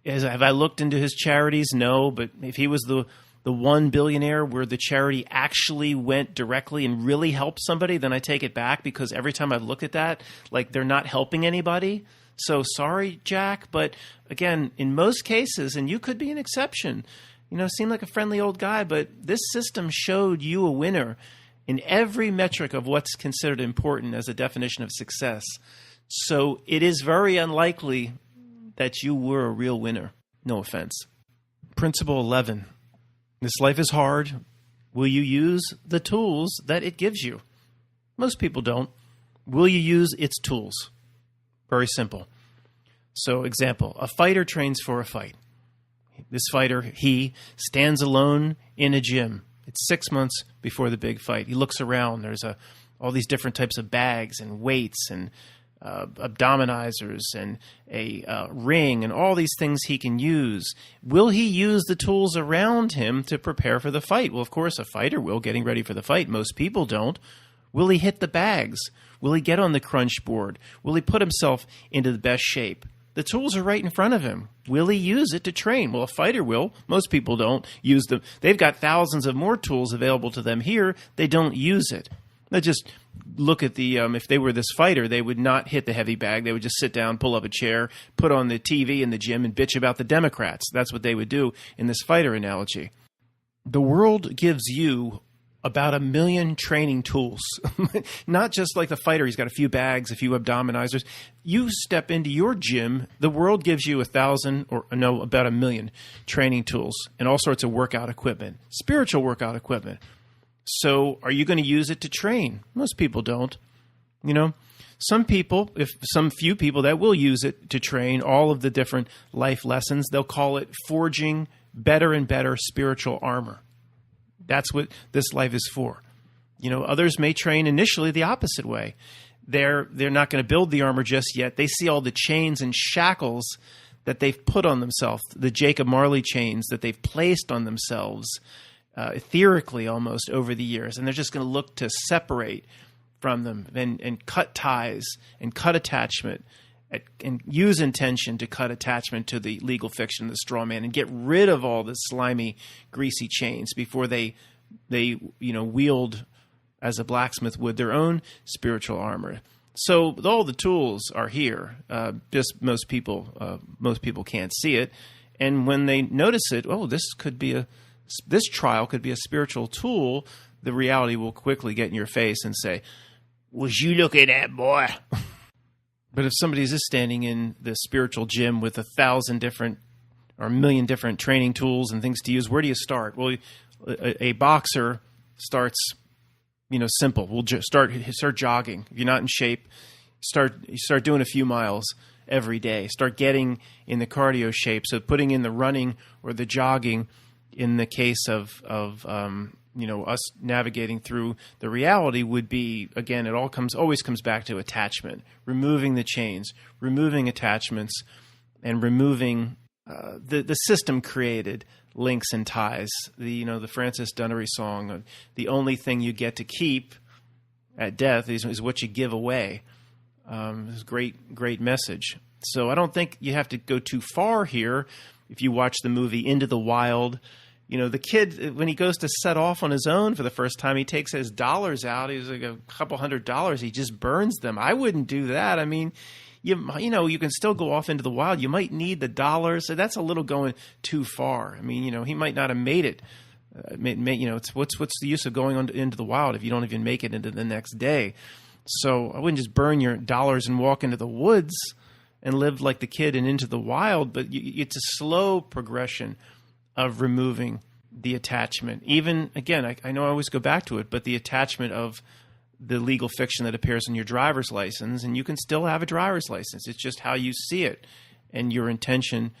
Have I looked into his charities? No, but if he was the one billionaire where the charity actually went directly and really helped somebody, then I take it back, because every time I've looked at that, like, they're not helping anybody. So sorry, Jack, but again, in most cases, and you could be an exception, seem like a friendly old guy, but this system showed you a winner in every metric of what's considered important as a definition of success. So it is very unlikely that you were a real winner. No offense. Principle 11. This life is hard. Will you use the tools that it gives you? Most people don't. Will you use its tools? Very simple. So, example, a fighter trains for a fight. This fighter, he stands alone in a gym. It's 6 months before the big fight. He looks around. There's all these different types of bags and weights and abdominizers and a ring and all these things he can use. Will he use the tools around him to prepare for the fight? Well, of course, a fighter will, getting ready for the fight. Most people don't. Will he hit the bags? Will he get on the crunch board? Will he put himself into the best shape? The tools are right in front of him. Will he use it to train? Well, a fighter will. Most people don't use them. They've got thousands of more tools available to them here. They don't use it. They just look at the, if they were this fighter, they would not hit the heavy bag. They would just sit down, pull up a chair, put on the TV in the gym, and bitch about the Democrats. That's what they would do in this fighter analogy. The world gives you about 1 million training tools. Not just like the fighter, he's got a few bags, a few abdominizers. You step into your gym, the world gives you 1,000 or no, about 1 million training tools and all sorts of workout equipment, spiritual workout equipment. So are you going to use it to train? Most people don't. You know, some people, if some few people that will use it to train all of the different life lessons, they'll call it forging better and better spiritual armor. That's what this life is for. You know, others may train initially the opposite way. They're not going to build the armor just yet. They see all the chains and shackles that they've put on themselves, the Jacob Marley chains that they've placed on themselves, etherically almost over the years. And they're just going to look to separate from them and cut ties and cut attachment and use intention to cut attachment to the legal fiction, the straw man, and get rid of all the slimy, greasy chains before they wield, as a blacksmith would, their own spiritual armor. So all the tools are here. Just most people can't see it. And when they notice it, this trial could be a spiritual tool, the reality will quickly get in your face and say, "Was you look at that, boy?" But if somebody's just standing in the spiritual gym with 1,000 different or 1 million different training tools and things to use, where do you start? Well, a boxer starts, simple. We'll just start jogging. If you're not in shape, you start doing a few miles every day. Start getting in the cardio shape. So putting in the running or the jogging in the case of us navigating through the reality would be, again, it always comes back to attachment, removing the chains, removing attachments, and removing the system created links and ties. The Francis Dunnery song, the only thing you get to keep at death is what you give away. It's a great message. So I don't think you have to go too far here. If you watch the movie Into the Wild, the kid, when he goes to set off on his own for the first time, he takes his dollars out. He's like a couple $100. He just burns them. I wouldn't do that. I mean, you can still go off into the wild. You might need the dollars. So that's a little going too far. I mean, he might not have made it. What's the use of going into the wild if you don't even make it into the next day? So I wouldn't just burn your dollars and walk into the woods and live like the kid and Into the Wild. But it's a slow progression of removing the attachment. Even, again, I know I always go back to it, but the attachment of the legal fiction that appears on your driver's license, and you can still have a driver's license. It's just how you see it and your intention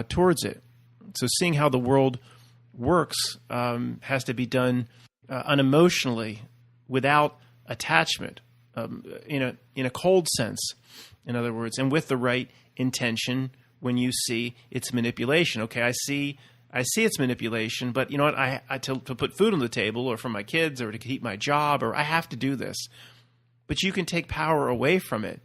towards it. So seeing how the world works has to be done unemotionally, without attachment, in a cold sense, in other words, and with the right intention when you see its manipulation. Okay, I see it's manipulation, but you know what? I to put food on the table, or for my kids, or to keep my job, or I have to do this. But you can take power away from it.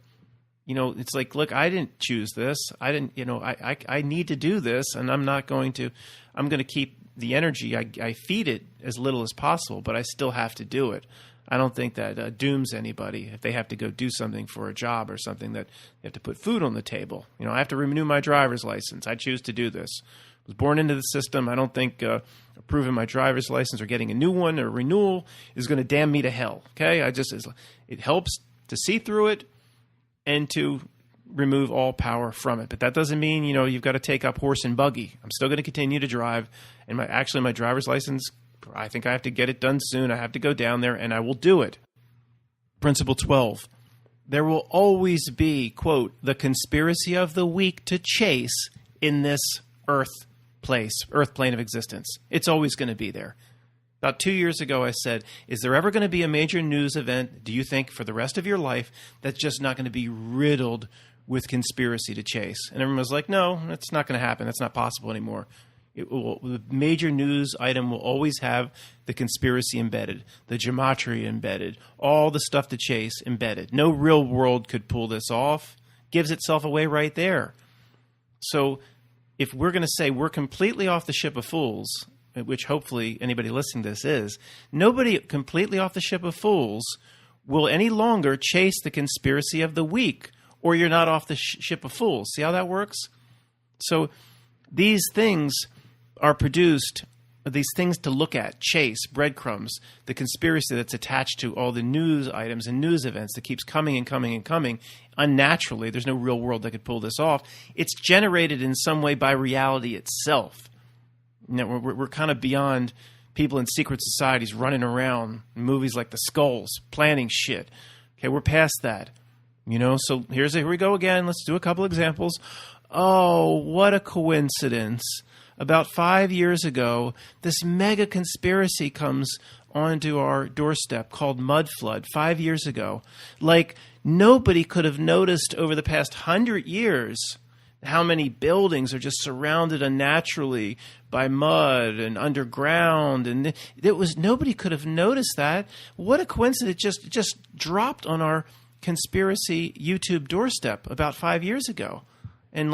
It's like, look, I didn't choose this. I didn't. I need to do this, and I'm going to keep the energy. I feed it as little as possible, but I still have to do it. I don't think that dooms anybody if they have to go do something for a job or something that they have to put food on the table. I have to renew my driver's license. I choose to do this. Was born into the system. I don't think approving my driver's license or getting a new one or renewal is going to damn me to hell. Okay, it helps to see through it and to remove all power from it. But that doesn't mean you've got to take up horse and buggy. I'm still going to continue to drive, and my driver's license, I think I have to get it done soon. I have to go down there, and I will do it. Principle 12. There will always be, quote, the conspiracy of the weak to chase in this earth plane of existence. It's always going to be there. About 2 years ago, I said, is there ever going to be a major news event, do you think, for the rest of your life, that's just not going to be riddled with conspiracy to chase? And everyone was like, no, that's not going to happen. That's not possible anymore. The major news item will always have the conspiracy embedded, the gematria embedded, all the stuff to chase embedded. No real world could pull this off. Gives itself away right there. So if we're going to say we're completely off the ship of fools, which hopefully anybody listening to this is, nobody completely off the ship of fools will any longer chase the conspiracy of the weak, or you're not off the ship of fools. See how that works? So these things are produced these things to look at, chase, breadcrumbs, the conspiracy that's attached to all the news items and news events that keeps coming and coming and coming unnaturally. There's no real world that could pull this off. It's generated in some way by reality itself. We're kind of beyond people in secret societies running around in movies like The Skulls, planning shit. Okay, we're past that. So here we go again. Let's do a couple examples. Oh, what a coincidence. About 5 years ago, this mega conspiracy comes onto our doorstep called mud flood 5 years ago. Like, nobody could have noticed over the past 100 years how many buildings are just surrounded unnaturally by mud and underground. And nobody could have noticed that. What a coincidence. It just dropped on our conspiracy YouTube doorstep about 5 years ago. And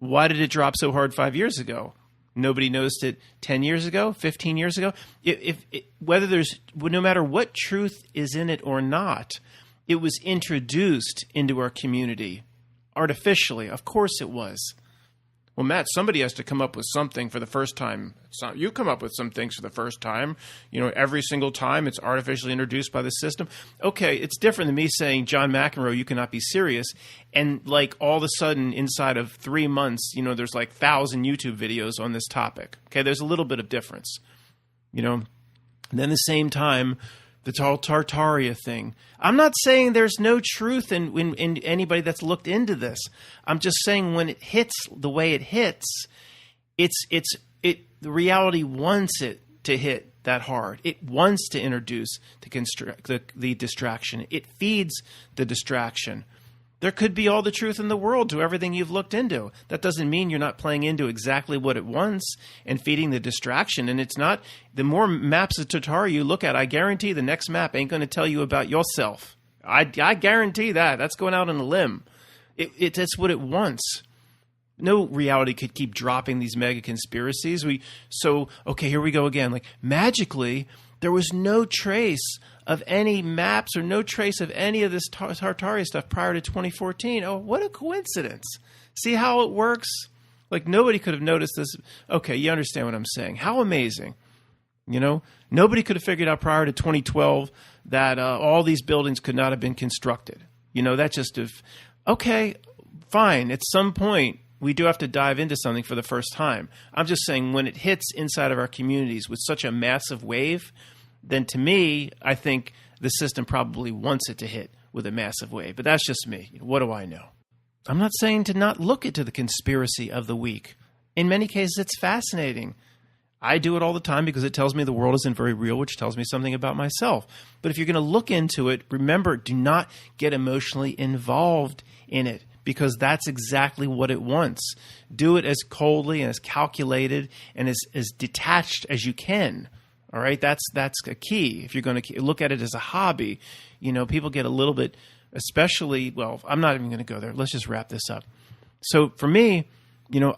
why did it drop so hard 5 years ago? Nobody noticed it 10 years ago, 15 years ago. No matter what truth is in it or not, it was introduced into our community artificially. Of course it was. Well, Matt, somebody has to come up with something for the first time. You come up with some things for the first time. Every single time it's artificially introduced by the system. Okay, it's different than me saying, John McEnroe, you cannot be serious. And all of a sudden, inside of 3 months, there's 1,000 YouTube videos on this topic. Okay, there's a little bit of difference. And then the same time, the Tartaria thing. I'm not saying there's no truth in anybody that's looked into this. I'm just saying when it hits the way it hits, the reality wants it to hit that hard. It wants to introduce the distraction. It feeds the distraction. There could be all the truth in the world to everything you've looked into. That doesn't mean you're not playing into exactly what it wants and feeding the distraction. And it's not, the more maps of Tartaria you look at, I guarantee the next map ain't going to tell you about yourself. I guarantee that. That's going out on a limb. It's what it wants. No reality could keep dropping these mega conspiracies. Okay, here we go again. Magically, there was no trace of any maps or no trace of any of this Tartaria stuff prior to 2014. Oh, what a coincidence. See how it works? Nobody could have noticed this. Okay, you understand what I'm saying. How amazing. Nobody could have figured out prior to 2012 that all these buildings could not have been constructed. Okay, fine. At some point, we do have to dive into something for the first time. I'm just saying when it hits inside of our communities with such a massive wave, then to me, I think the system probably wants it to hit with a massive wave. But that's just me. What do I know? I'm not saying to not look into the conspiracy of the week. In many cases, it's fascinating. I do it all the time because it tells me the world isn't very real, which tells me something about myself. But if you're going to look into it, remember, do not get emotionally involved in it, because that's exactly what it wants. Do it as coldly and as calculated and as detached as you can. All right, that's a key. If you're going to look at it as a hobby, people get a little bit, especially, well, I'm not even going to go there. Let's just wrap this up. So for me,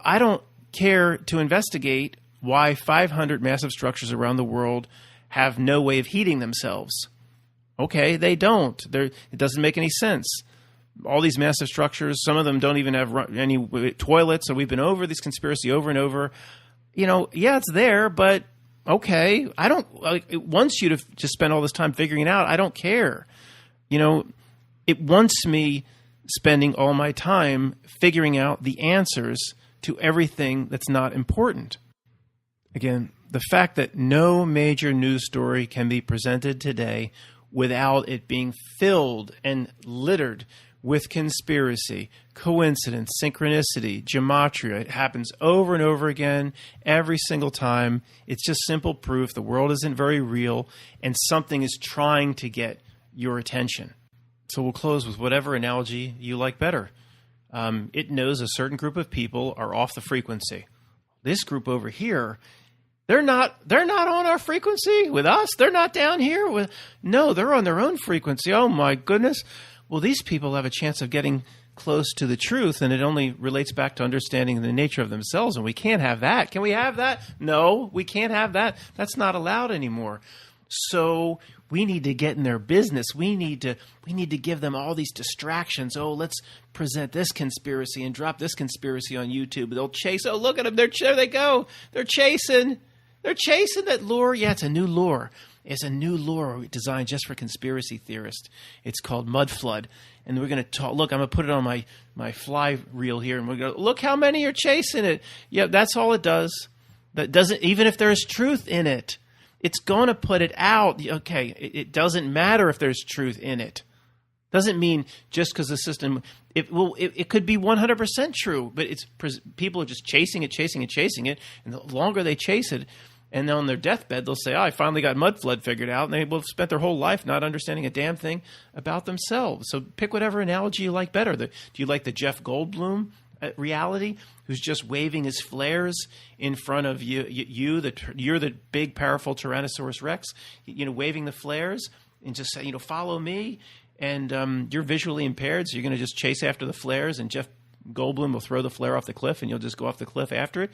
I don't care to investigate why 500 massive structures around the world have no way of heating themselves. Okay, they don't. It doesn't make any sense. All these massive structures, some of them don't even have any toilets. So we've been over this conspiracy over and over. Yeah, it's there, but okay, I don't. It wants you to just spend all this time figuring it out. I don't care. It wants me spending all my time figuring out the answers to everything that's not important. Again, the fact that no major news story can be presented today without it being filled and littered with conspiracy, coincidence, synchronicity, gematria. It happens over and over again, every single time. It's just simple proof the world isn't very real and something is trying to get your attention. So we'll close with whatever analogy you like better. It knows a certain group of people are off the frequency. This group over here, they're not on our frequency with us. They're not down here. No, they're on their own frequency. Oh, my goodness. Well, these people have a chance of getting close to the truth, and it only relates back to understanding the nature of themselves, and we can't have that. Can we have that? No, we can't have that. That's not allowed anymore. So we need to get in their business. We need to give them all these distractions. Oh, let's present this conspiracy and drop this conspiracy on YouTube. They'll chase. Oh, look at them. There they go. They're chasing that lure. Yeah, it's a new lure. It's a new lure designed just for conspiracy theorists. It's called Mud Flood. And we're going to talk. Look, I'm going to put it on my fly reel here, and we're going to look how many are chasing it. Yeah, that's all it does. That doesn't, even if there's truth in it, it's going to put it out. Okay, it doesn't matter if there's truth in it. Doesn't mean just because the system, it could be 100% true, but people are just chasing it, and the longer they chase it, and on their deathbed, they'll say, I finally got Mud Flood figured out. And they will have spent their whole life not understanding a damn thing about themselves. So pick whatever analogy you like better. Do you like the Jeff Goldblum reality, who's just waving his flares in front of you? You're the big, powerful Tyrannosaurus Rex, waving the flares and just say, follow me. And you're visually impaired, so you're going to just chase after the flares, and Jeff Goldblum will throw the flare off the cliff, and you'll just go off the cliff after it.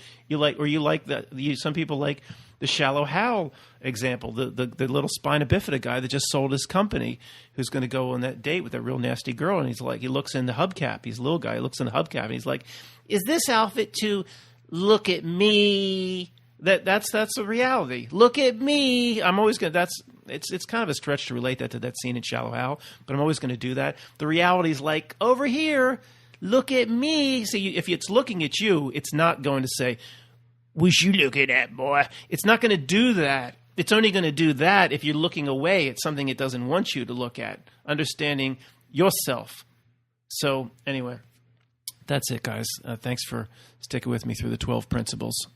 Some people like the Shallow Hal example, the little spina bifida guy that just sold his company, who's going to go on that date with a real nasty girl, and he looks in the hubcap. He's a little guy. He looks in the hubcap, and he's like, "Is this outfit to look at me?" That's the reality. Look at me. I'm always going to. It's kind of a stretch to relate that to that scene in Shallow Hal, but I'm always going to do that. The reality is like, over here. Look at me. See, if it's looking at you, it's not going to say, "Wish you look at that, boy." It's not going to do that. It's only going to do that if you're looking away at something it doesn't want you to look at, understanding yourself. So anyway, that's it, guys. Thanks for sticking with me through the 12 principles.